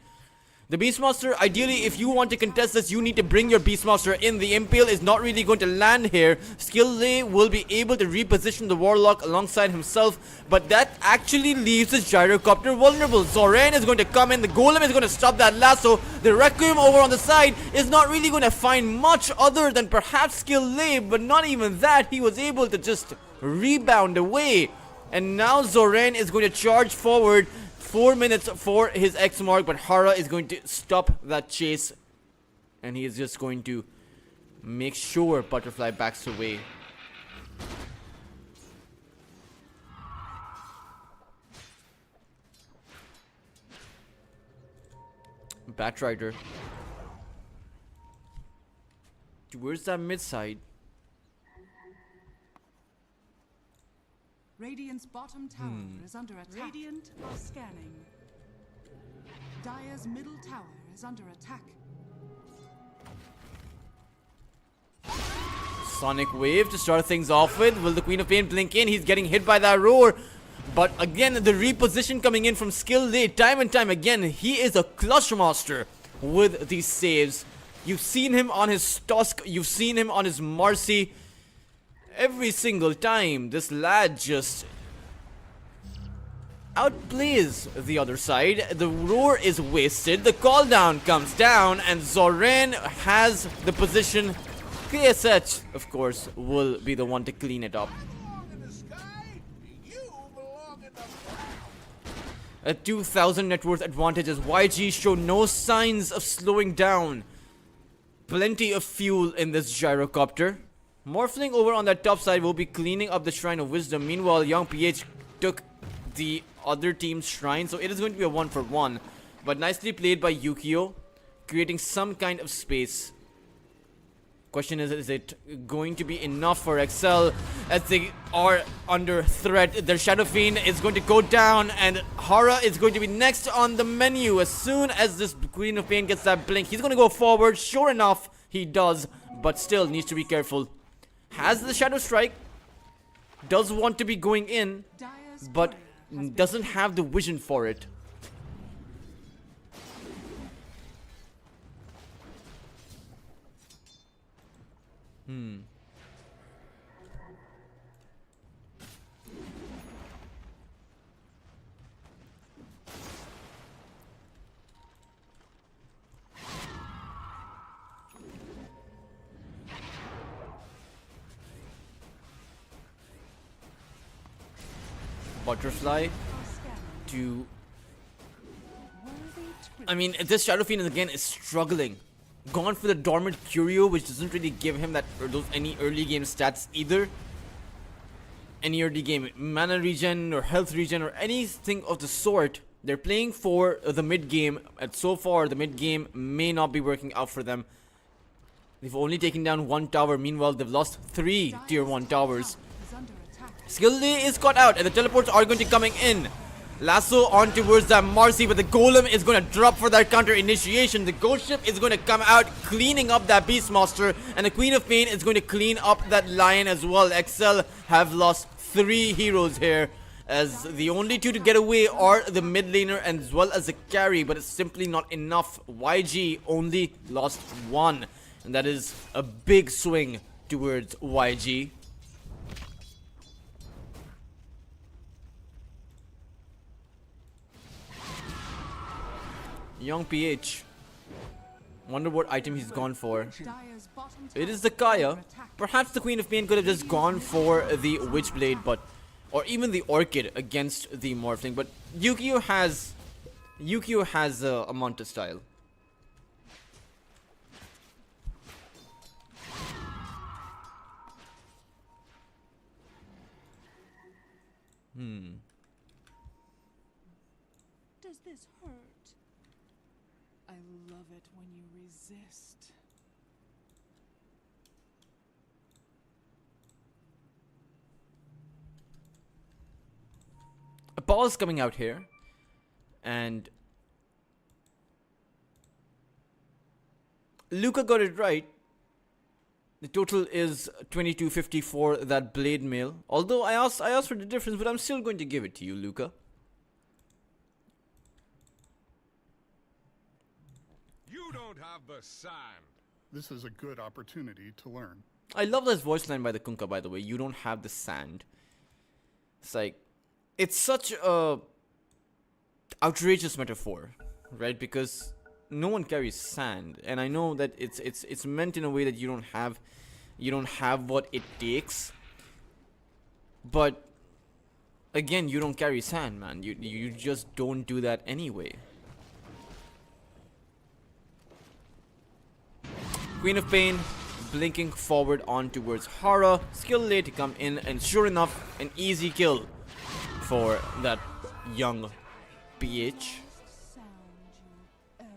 The Beastmaster, ideally, if you want to contest this, you need to bring your Beastmaster in. The Impale is not really going to land here. Skillay will be able to reposition the Warlock alongside himself, but that actually leaves his Gyrocopter vulnerable. Zoran is going to come in. The Golem is going to stop that lasso. The Requiem over on the side is not really going to find much other than perhaps Skillay, but not even that. He was able to just rebound away. And now Zoran is going to charge forward. 4 minutes for his X mark, but Hara is going to stop that chase, and he is just going to make sure Butterfly backs away. Batrider towards that mid side. Radiant's bottom tower is under attack. Radiant are scanning. Dire's middle tower is under attack. Sonic Wave to start things off with. Will the Queen of Pain blink in? He's getting hit by that roar. But again, the reposition coming in from Skillay time and time again. He is a clutch master with these saves. You've seen him on his Tusk. You've seen him on his Marcy. Every single time, this lad just outplays the other side. The roar is wasted. The call down comes down, and Zoran has the position. KSH, of course, will be the one to clean it up. A 2,000 net worth advantage as YG show no signs of slowing down. Plenty of fuel in this Gyrocopter. Morphling over on that top side will be cleaning up the Shrine of Wisdom. Meanwhile, Young PH took the other team's shrine, so it is going to be a 1-for-1. But nicely played by Yukio, creating some kind of space. Question is it going to be enough for Excel as they are under threat? Their Shadow Fiend is going to go down, and Hara is going to be next on the menu. As soon as this Queen of Pain gets that blink, he's going to go forward. Sure enough, he does, but still needs to be careful. Has the Shadow Strike, does want to be going in, but doesn't have the vision for it. Butterfly to... I mean, this Shadow Fiend again is struggling. Gone for the Dormant Curio, which doesn't really give him that any early game stats either. Any early game mana regen or health regen or anything of the sort. They're playing for the mid game, and so far the mid game may not be working out for them. They've only taken down 1 tower. Meanwhile, they've lost 3 tier 1 towers. Skillay is caught out, and the teleports are going to be coming in. Lasso on towards that Marcy, but the Golem is going to drop for that counter initiation. The Ghost Ship is going to come out, cleaning up that Beastmaster, and the Queen of Pain is going to clean up that Lion as well. XL have lost 3 heroes here, as the only 2 to get away are the mid laner as well as the carry, but it's simply not enough. YG only lost 1, and that is a big swing towards YG. Young PH. Wonder what item he's gone for. It is the Kaya. Perhaps the Queen of Pain could have just gone for the Witchblade, but... or even the Orchid against the Morphling. But Yukio has a Manta style. Does this hurt? I love it when you resist. A ball is coming out here, and Luca got it right. The total is 2250 for that blade mail. Although I asked for the difference, but I'm still going to give it to you, Luca. don't have the sand. This is a good opportunity to learn. I love this voice line by the Kunkka, by the way. You don't have the sand. It's like, it's such a outrageous metaphor, right? Because no one carries sand, and I know that it's meant in a way that you don't have what it takes. But again, you don't carry sand, man. You just don't do that anyway. Queen of Pain blinking forward on towards Hara. Skill late to come in, and sure enough, an easy kill for that young PH. Sound you ever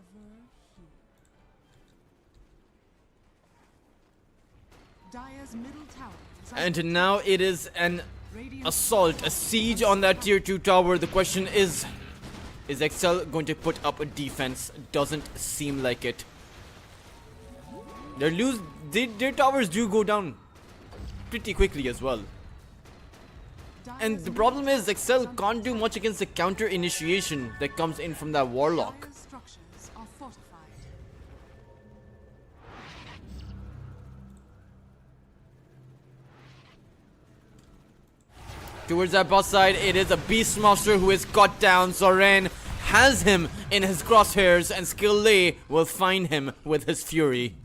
hear. Dire's middle tower is under And now it is an Radiant assault, a siege on that tier 2 tower. The question is Excel going to put up a defense? Doesn't seem like it. Their towers do go down pretty quickly as well. And Dire's the middle problem is tower Excel under can't do attack. much against the counter initiation that comes in from that Warlock. Dire's structures are fortified. Towards that boss side, it is a Beastmaster who is cut down. Soren has him in his crosshairs, and Skillay will find him with his fury.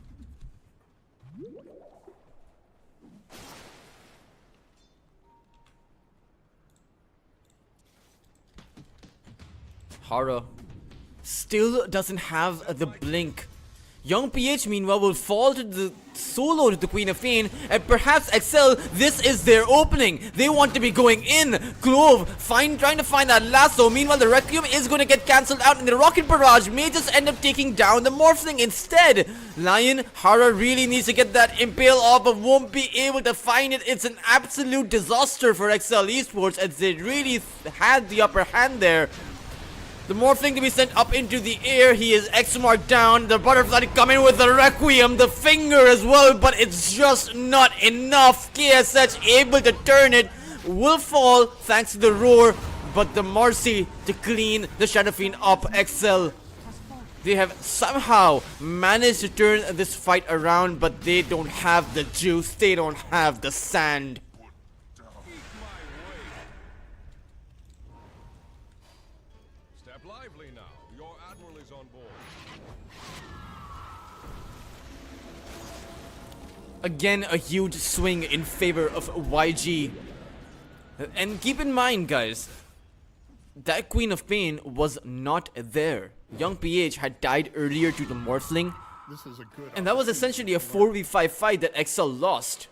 Hara still doesn't have the blink. Young PH meanwhile will fall to the solo to the Queen of Pain, and perhaps Excel, this is their opening. They want to be going in. Clove trying to find that lasso. Meanwhile, the Requiem is going to get cancelled out, and the Rocket Barrage may just end up taking down the Morphling instead. Lion, Hara really needs to get that impale off, but won't be able to find it. It's an absolute disaster for Excel eSports, as they really had the upper hand there. The Morphling to be sent up into the air. He is X-marked down. The Butterfly to come in with the Requiem. The Finger as well, but it's just not enough. KSH able to turn it. Will fall thanks to the Roar, but the Mercy to clean the Shadow Fiend up. Excel, they have somehow managed to turn this fight around, but they don't have the juice. They don't have the sand. Step lively now. Your admiral is on board. Again, a huge swing in favor of YG. And keep in mind, guys, that Queen of Pain was not there. Young PH had died earlier to the Morphling, This is a good and that was essentially a 4v5 fight that Excel lost.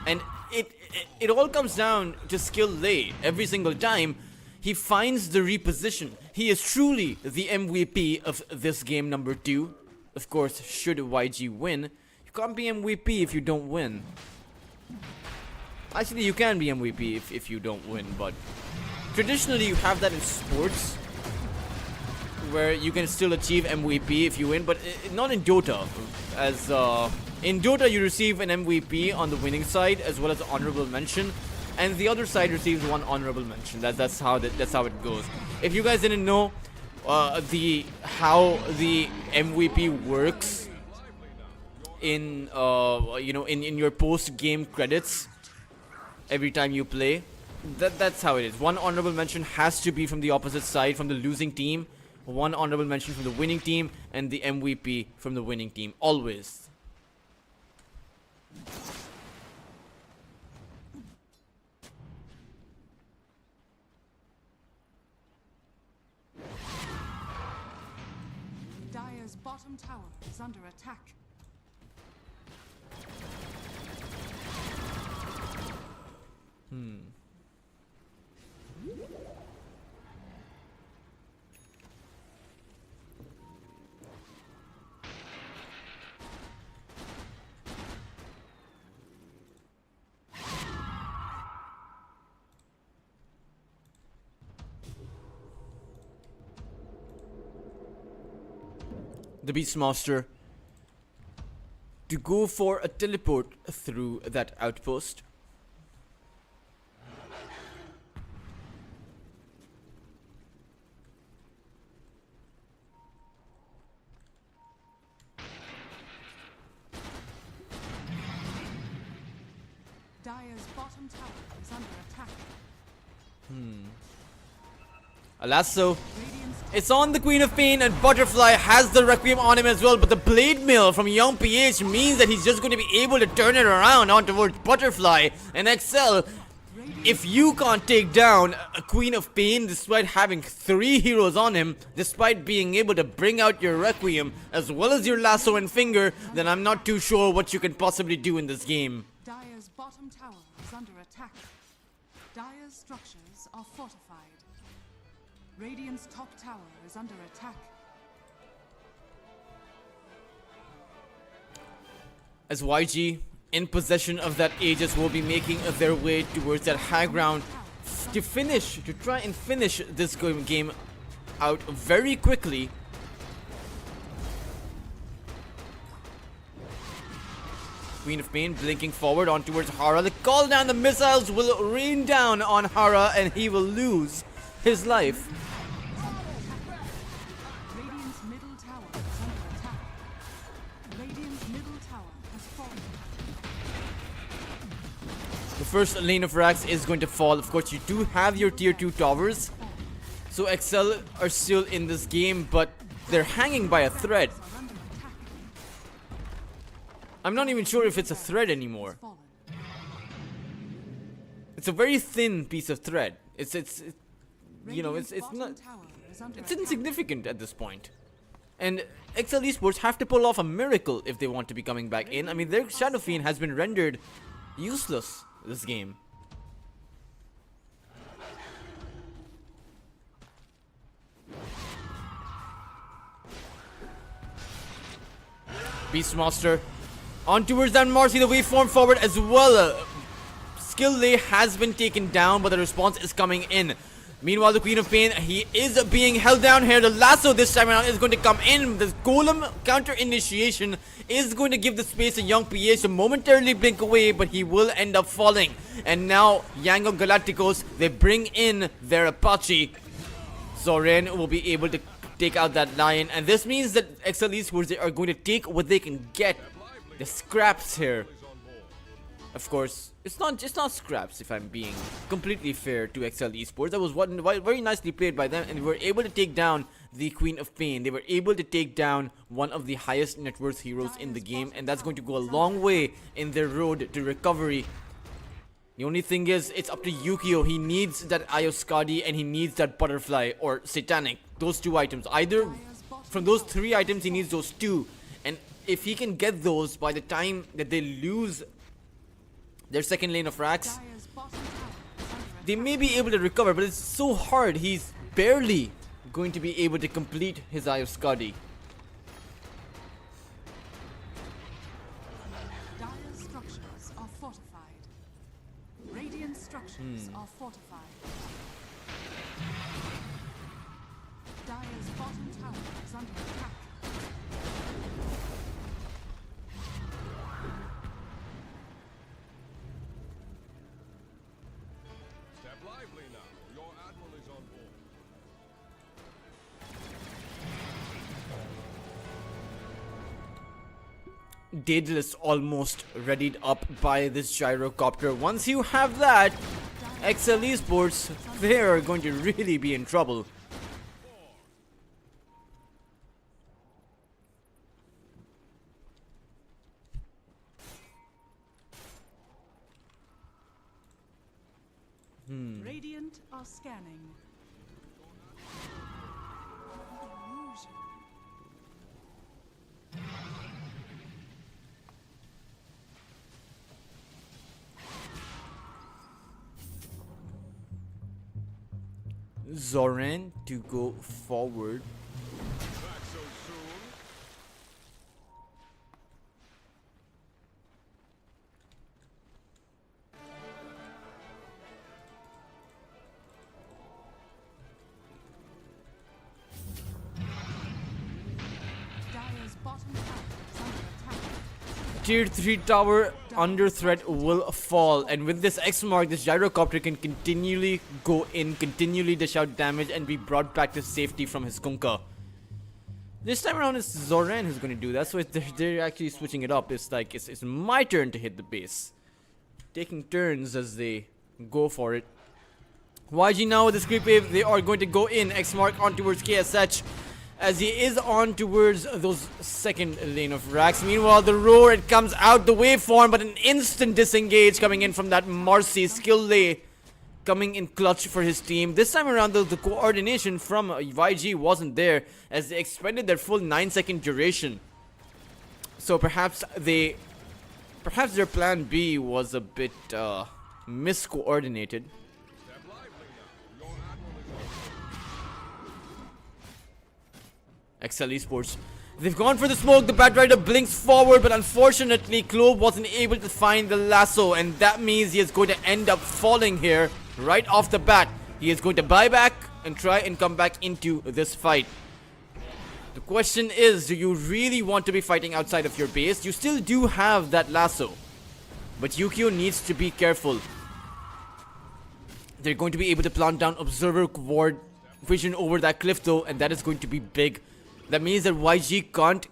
And it all comes down to skill lay. Every single time he finds the reposition. He is truly the MVP of this game number 2. Of course, should YG win, you can't be MVP if you don't win. Actually, you can be MVP if you don't win, but traditionally you have that in sports, where you can still achieve MVP if you win, but not in Dota. As in Dota, you receive an MVP on the winning side as well as an honorable mention, and the other side receives one honorable mention. That's how it goes. If you guys didn't know how the MVP works in in your post game credits every time you play, that's how it is. One honorable mention has to be from the opposite side, from the losing team. One honorable mention from the winning team, and the MVP from the winning team, always. Dire's bottom tower is under attack. The Beastmaster to go for a teleport through that outpost. Dire's bottom tower is under attack. A lasso. Radiant's It's on the Queen of Pain, and Butterfly has the Requiem on him as well, but the Blade Mill from Young PH means that he's just going to be able to turn it around on towards Butterfly and Excel. If you can't take down a Queen of Pain despite having 3 heroes on him, despite being able to bring out your Requiem as well as your Lasso and Finger, then I'm not too sure what you can possibly do in this game. Dire's bottom tower is under attack. Dire's structures are fortified. Radiant's top tower is under attack. As YG in possession of that Aegis will be making their way towards that high ground to try and finish this game out very quickly. Queen of Pain blinking forward on towards Hara. The call down, the missiles will rain down on Hara and he will lose his life. Radiant's middle tower is under attack. Radiant's middle tower has fallen. The first lane of racks is going to fall. Of course, you do have your tier 2 towers. So Excel are still in this game, but they're hanging by a thread. Are under attack. I'm not even sure if it's a thread anymore. Fallen. It's a very thin piece of thread. It's you know, Radiant's it's bottom not, tower is under it's attack. insignificant at this point. And XL Esports have to pull off a miracle if they want to be coming back in. I mean, their Shadow Fiend has been rendered useless this game. Beastmaster on towards that Marcy, the waveform forward as well. Skill Lay has been taken down, but the response is coming in. Meanwhile, the Queen of Pain, he is being held down here. The lasso this time around is going to come in. The Golem counter initiation is going to give the space to Young PH to momentarily blink away, but he will end up falling. And now, Yangon Galacticos, they bring in their Apache. Zoran will be able to take out that lion, and this means that XL Esports are going to take what they can get. The scraps here. Of course, it's not scraps if I'm being completely fair to XL Esports. That was very nicely played by them, and they were able to take down the Queen of Pain. They were able to take down one of the highest net worth heroes in the game, and that's going to go a long way in their road to recovery. The only thing is, it's up to Yukio. He needs that Ioskadi and he needs that Butterfly or Satanic. Those 2 items. Either from those 3 items, he needs those 2. And if he can get those by the time that they lose their second lane of racks, Dire's bottom tower is under attack. they may be able to recover, but it's so hard. He's barely going to be able to complete his Ioskadi. Dire's structures are fortified. Radiant structures are fortified. Dire's bottom tower is under attack. Step lively now. Your admiral is on board. Daedalus almost readied up by this gyrocopter. Once you have that, XL Esports, they are going to really be in trouble. Radiant are scanning. Illusion. Zoran to go forward. Back so soon? Dire's bottom tower is under attack. Tier 3 tower under threat will fall, and with this X mark, this gyrocopter can continually go in, continually dish out damage and be brought back to safety from his Kunkka. This time around, it's Zoran who's going to do that, so they're actually switching it up. It's like it's my turn to hit the base. taking turns as they go for it. YG now with this creep wave, they are going to go in. X mark on towards KSH as he is on towards those second lane of racks. Meanwhile, the roar, it comes out the waveform, but an instant disengage coming in from that Marcy skill lay, coming in clutch for his team. This time around, though, the coordination from YG wasn't there as they expended their full 9-second duration. So perhaps their plan B was a bit miscoordinated. Step lively now. Your admiral is on board. XL Esports, they've gone for the smoke. The Batrider blinks forward, but unfortunately Clove wasn't able to find the lasso, and that means he is going to end up falling here right off the bat. He is going to buy back and try and come back into this fight. The question is, do you really want to be fighting outside of your base? You still do have that lasso, but Yukio needs to be careful. They're going to be able to plant down Observer Ward Vision over that cliff though, and that is going to be big. That means that YG can't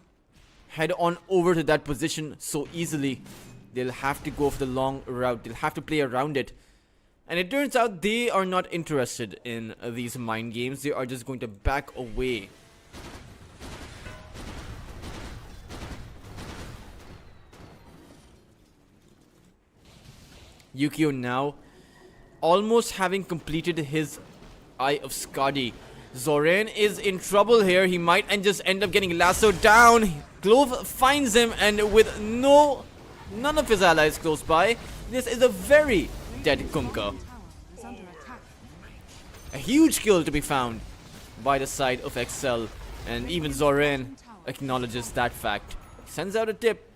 head on over to that position so easily. They'll have to go for the long route. They'll have to play around it. And it turns out they are not interested in these mind games. They are just going to back away. Yukio now almost having completed his Eye of Skadi. Zoran is in trouble here. He might and just end up getting lassoed down. Clove finds him, and with none of his allies close by, this is a very dead Kunkka. Tower is under attack. A huge kill to be found by the side of XL, and even Zoran acknowledges that fact. Sends out a tip.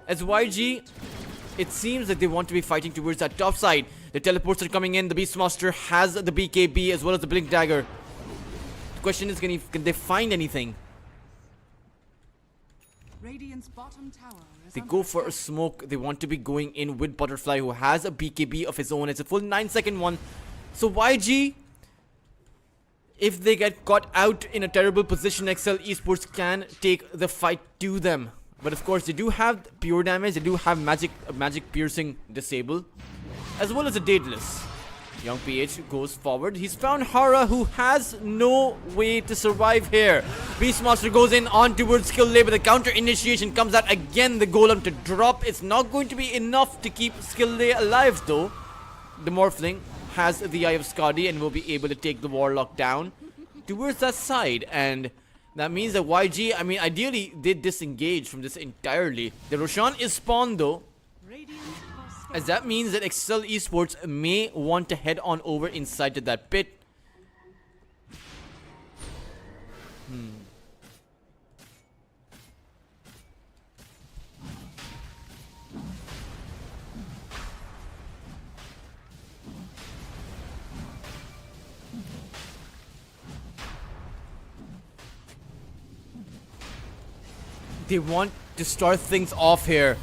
As YG, it seems that they want to be fighting towards that top side. The teleports are coming in. The Beastmaster has the BKB as well as the Blink Dagger. The question is, can they find anything? Radiant's bottom tower is They under go for a attack. smoke. They want to be going in with Butterfly, who has a BKB of his own. It's a full 9-second one. So YG, if they get caught out in a terrible position, XL Esports can take the fight to them. But of course, they do have pure damage. They do have magic piercing disable, as well as a Daedalus. Young PH goes forward. He's found Hara, who has no way to survive here. Beastmaster goes in on towards skill lay, but the counter initiation comes out again. The golem to drop. It's not going to be enough to keep skill lay alive though. The Morphling has the Eye of Skadi and will be able to take the Warlock down towards that side, and that means that YG, I mean, ideally they disengage from this entirely. The Roshan is spawned though, Radiant's prosperity. as that means that XL Esports may want to head on over inside to that pit. They want to start things off here.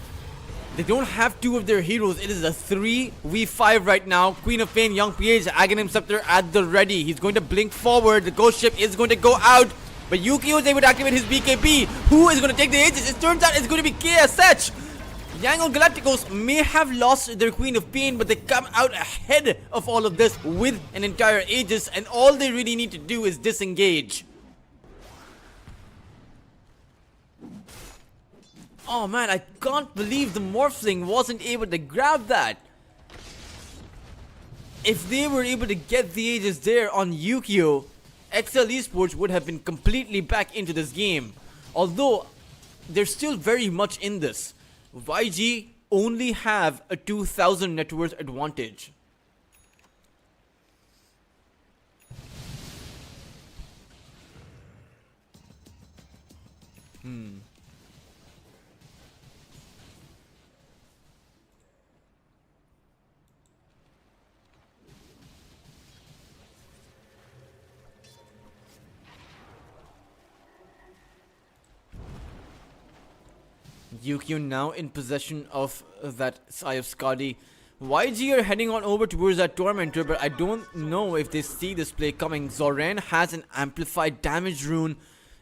They don't have two of their heroes. It is a 3v5 right now. Queen of Pain, Young PH, Aghanim Scepter at the ready. He's going to blink forward. The ghost ship is going to go out. But Yukio is able to activate his BKB. Who is going to take the Aegis? It turns out it's going to be KSH. Yangon Galacticos may have lost their Queen of Pain, but they come out ahead of all of this with an entire Aegis. And all they really need to do is disengage. Oh man, I can't believe the Morphling wasn't able to grab that. If they were able to get the Aegis there on Yukio, XL Esports would have been completely back into this game. Although, they're still very much in this. YG only have a 2000 net worth advantage. Yukio now in possession of that Eye of Skadi. YG are heading on over towards that Tormentor, but I don't know if they see this play coming. Zoran has an amplified damage rune,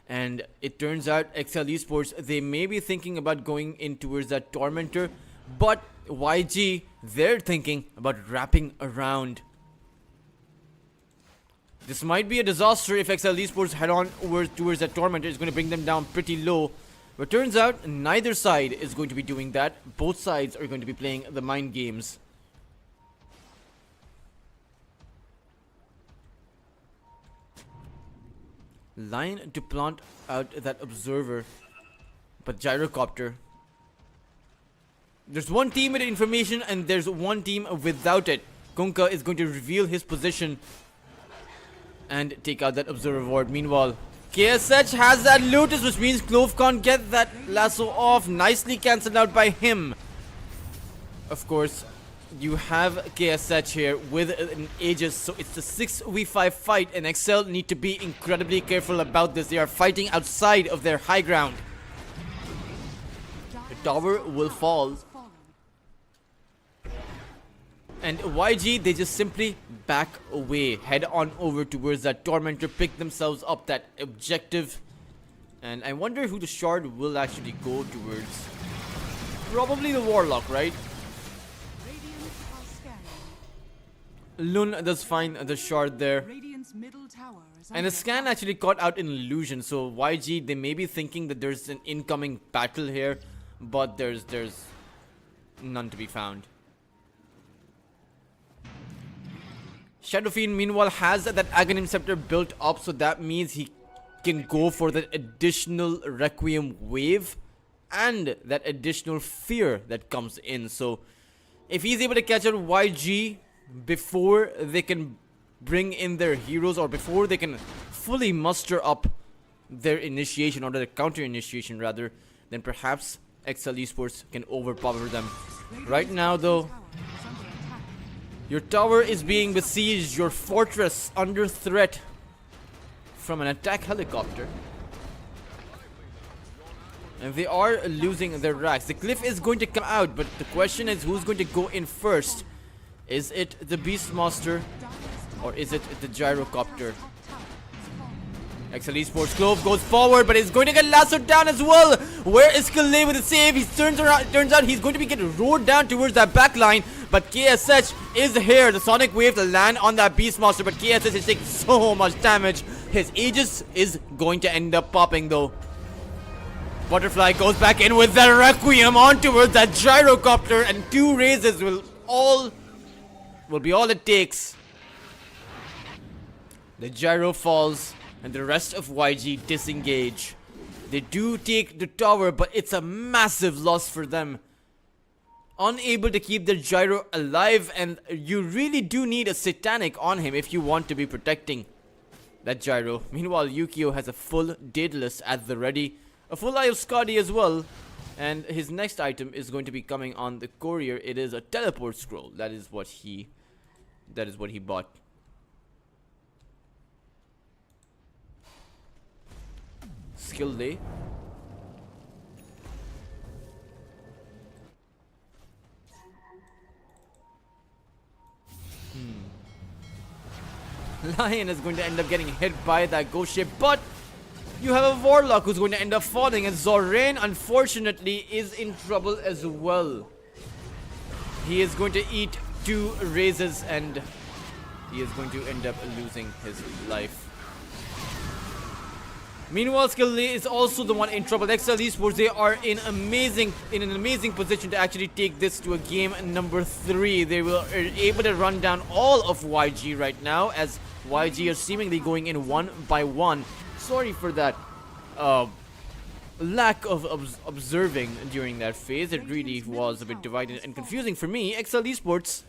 and it turns out XL Esports, they may be thinking about going in towards that Tormentor, But YG, they're thinking about wrapping around. This might be a disaster if XL eSports head on over towards that Tormentor. It's going to bring them down pretty low. But turns out neither side is going to be doing that. Both sides are going to be playing the mind games. Line to plant out that observer. But gyrocopter. There's one team with information and there's one team without it. Kunkka is going to reveal his position and take out that observer ward. Meanwhile, KSH has that Lotus, which means Clove can't get that lasso off. Nicely cancelled out by him. Of course, you have KSH here with an Aegis, so it's a 6v5 fight, and XL need to be incredibly careful about this. They are fighting outside of their high ground. The tower will fall. And YG, they just simply back away, head on over towards that Tormentor, pick themselves up that objective. And I wonder who the shard will actually go towards. Probably the Warlock, right? Lun does find the shard there. And the scan actually caught out an illusion, so YG, they may be thinking that there's an incoming battle here, but there's none to be found. Shadow Fiend meanwhile has that Aghanim Scepter built up, so that means he can go for that additional Requiem wave and that additional fear that comes in. So if he's able to catch out YG before they can bring in their heroes, or before they can fully muster up their initiation, or their counter initiation rather, then perhaps XL eSports can overpower them. Right now though, your tower is being besieged, your fortress under threat from an attack helicopter. And they are losing their racks. The cliff is going to come out, but the question is who's going to go in first? Is it the Beastmaster or is it the Gyrocopter? XL eSports Clove goes forward, but he's going to get lassoed down as well. Where is Kalei with the save? He turns out he's going to be getting roared down towards that back line. But KSH is here. The Sonic Wave to land on that Beastmaster, but KSH is taking so much damage. His Aegis is going to end up popping though. Butterfly goes back in with that Requiem on towards that Gyrocopter, and 2 raises will be all it takes. The Gyro falls and the rest of YG disengage. They do take the tower, but it's a massive loss for them. Unable to keep their Gyro alive, and you really do need a Satanic on him if you want to be protecting that Gyro. Meanwhile, Yukio has a full Daedalus at the ready, a full Eye of Skadi as well, and his next item is going to be coming on the courier. It is a teleport scroll. That is what he bought. Skill day. Lion is going to end up getting hit by that ghost ship, but you have a Warlock who's going to end up falling, and Zorain unfortunately is in trouble as well. He is going to eat 2 raises and he is going to end up losing his life. Meanwhile, Skilly is also the one in trouble. XL eSports, they are in an amazing position to actually take this to a game number 3. They are able to run down all of YG right now, as YG are seemingly going in 1 by 1. Sorry for that lack of observing during that phase. It really was a bit divided and confusing for me. XL eSports,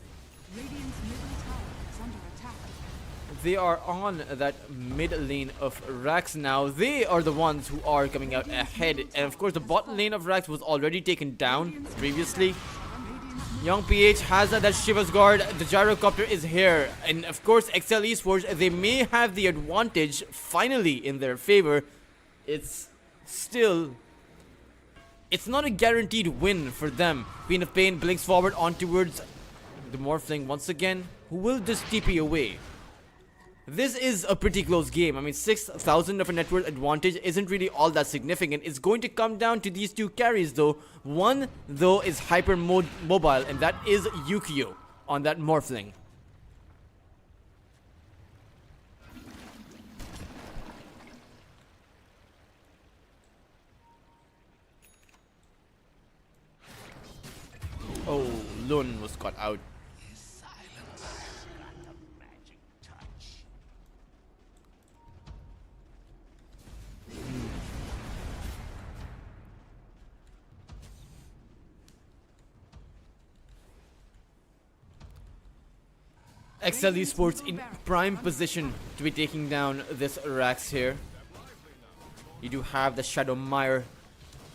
they are on that mid lane of Rax now. They are the ones who are coming out ahead. And of course, the bot lane of Rax was already taken down previously. Young PH has that Shiva's Guard. The Gyrocopter is here. And of course, XL eSports, they may have the advantage finally in their favor. It's not a guaranteed win for them. Queen of Pain blinks forward on towards the Morphling once again, who will just TP away. This is a pretty close game. I mean, 6,000 of a net worth advantage isn't really all that significant. It's going to come down to these two carries though. One though is hyper mobile, and that is Yukio on that Morphling. Oh, Lun was caught out. XL eSports in prime position to be taking down this Rax here. You do have the Shadow Mire,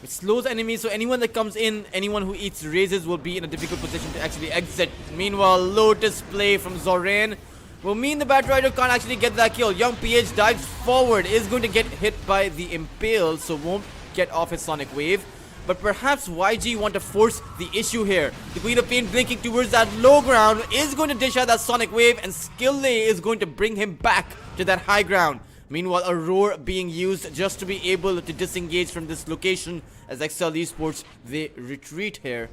which slows enemies, so anyone that comes in, anyone who eats raises will be in a difficult position to actually exit. Meanwhile, Lotus play from Zoran will mean the Batrider can't actually get that kill. Young PH dives forward, is going to get hit by the Impale, so won't get off his Sonic Wave. But perhaps YG want to force the issue here. The Queen of Pain blinking towards that low ground is going to dish out that Sonic Wave, and Skillay is going to bring him back to that high ground. Meanwhile, a roar being used just to be able to disengage from this location as XL eSports, they retreat here.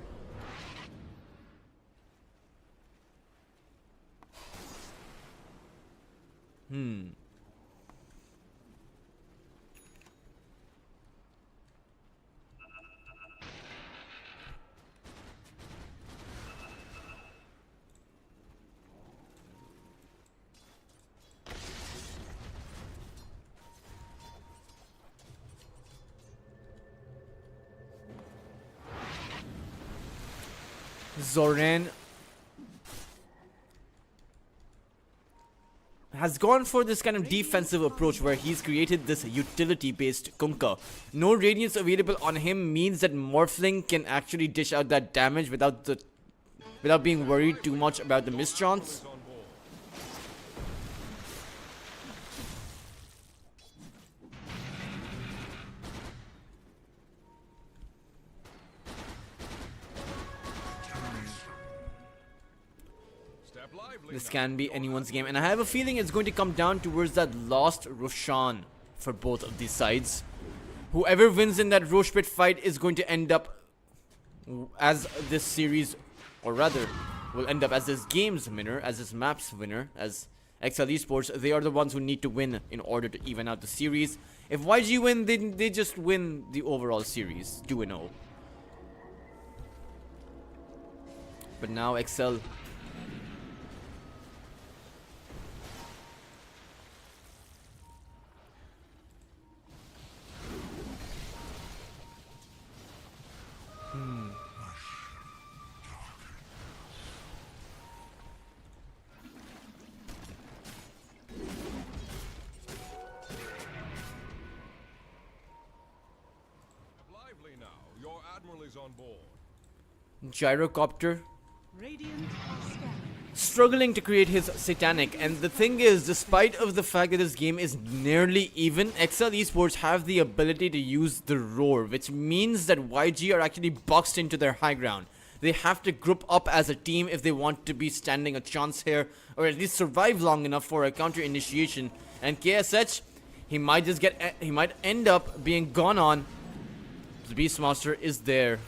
Zoran has gone for this kind of defensive approach where he's created this utility-based Kunkka. No Radiance available on him means that Morphling can actually dish out that damage without being worried too much about the mischance. This can be anyone's game, and I have a feeling it's going to come down towards that lost Roshan for both of these sides. Whoever wins in that Roche Pit fight is going to end up as this series, or rather, will end up as this game's winner, as this map's winner, as XL eSports. They are the ones who need to win in order to even out the series. If YG win, they just win the overall series, 2-0. But now XL... On board. Gyrocopter Radiant are scanning. struggling to create his satanic, and the thing is, despite of the fact that this game is nearly even, XL eSports have the ability to use the roar, which means that YG are actually boxed into their high ground. They have to group up as a team if they want to be standing a chance here, or at least survive long enough for a counter initiation. And KSH, he might end up being gone on. The Beastmaster is there.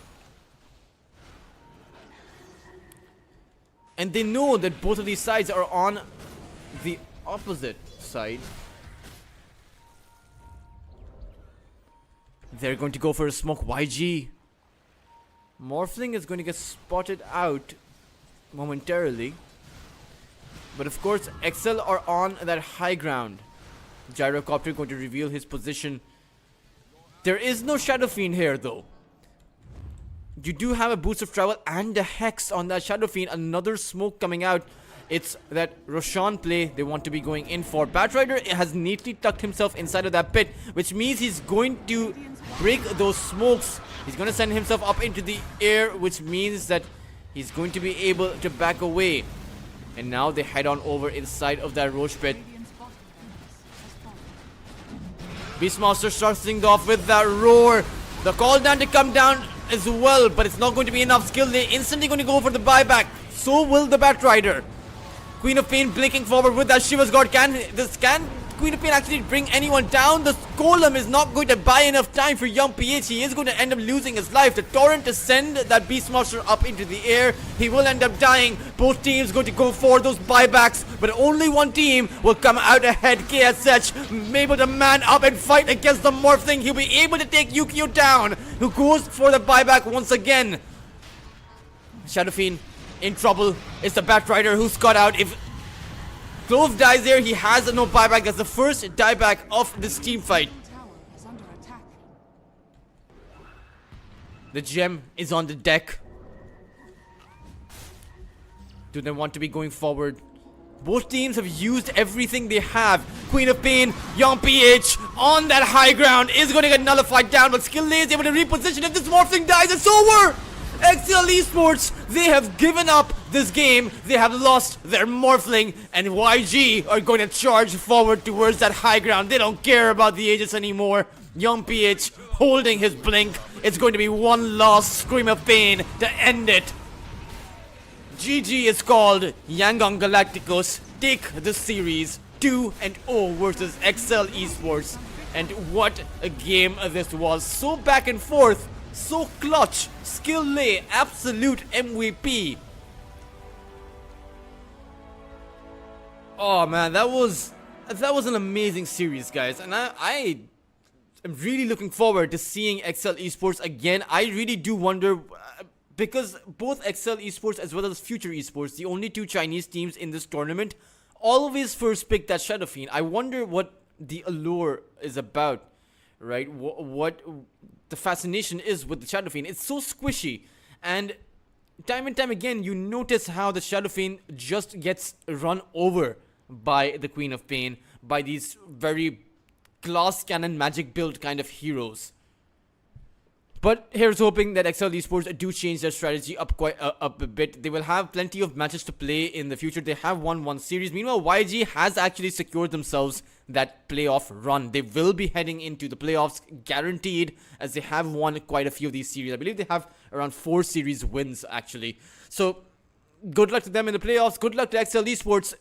And they know that both of these sides are on the opposite side. They're going to go for a smoke. YG. Morphling is going to get spotted out momentarily. But of course, XL are on that high ground. Gyrocopter going to reveal his position. There is no Shadow Fiend here though. You do have a boost of travel and a Hex on that Shadow Fiend. Another smoke coming out. It's that Roshan play they want to be going in for. Batrider has neatly tucked himself inside of that pit, which means he's going to break those smokes. He's going to send himself up into the air, which means that he's going to be able to back away. And now they head on over inside of that Roche pit. Radiant's bottom barracks has fallen. Beastmaster starts things off with that roar. The call down to come down as well, but it's not going to be enough skill. They're instantly going to go for the buyback. So will the Batrider. Queen of Pain blinking forward with that Shiva's God. Can Queen of Pain actually bring anyone down? The Golem is not going to buy enough time for young PH. He is going to end up losing his life. The Torrent to send that Beast Monster up into the air. He will end up dying. Both teams going to go for those buybacks, but only one team will come out ahead. KSH able to man up and fight against the Morphling. He'll be able to take Yukio down, who goes for the buyback once again. Shadow Fiend in trouble. It's the Batrider who's got out. If Clove dies there, he has no buyback. That's the first dieback of this team fight. Tower is under attack. The gem is on the deck. Do they want to be going forward? Both teams have used everything they have. Queen of Pain, Young PH on that high ground is going to get nullified down, but Skill is able to reposition. If this Morphling dies, it's over! XL Esports, they have given up this game. They have lost their Morphling, and YG are going to charge forward towards that high ground. They don't care about the Aegis anymore. Young PH holding his blink. It's going to be one last scream of pain to end it. GG is called. Yangon Galacticos take the series 2-0 versus XL Esports. And what a game this was. So back and forth. So clutch. Skill lay, absolute MVP. Oh man, that was an amazing series, guys, and I am really looking forward to seeing XL Esports again. I really do wonder, because both XL Esports as well as Future Esports, the only two Chinese teams in this tournament, always first pick that Shadow Fiend. I wonder what the allure is about, right? What the fascination is with the Shadow Fiend. It's so squishy, and time and time again you notice how the Shadow Fiend just gets run over by the Queen of Pain, by these very glass cannon magic build kind of heroes. But here's hoping that XL Esports do change their strategy up a bit. They will have plenty of matches to play in the future. They have won one series. Meanwhile, YG has actually secured themselves that playoff run. They will be heading into the playoffs guaranteed, as they have won quite a few of these series. I believe they have around 4 series wins actually. So good luck to them in the playoffs. Good luck to XL Esports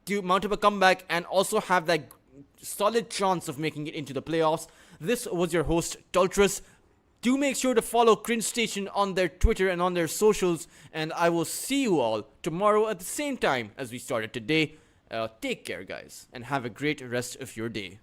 to mount up a comeback and also have that solid chance of making it into the playoffs. This was your host, Tultras. Do make sure to follow Cringe Station on their Twitter and on their socials, and I will see you all tomorrow at the same time as we started today. Take care, guys, and have a great rest of your day.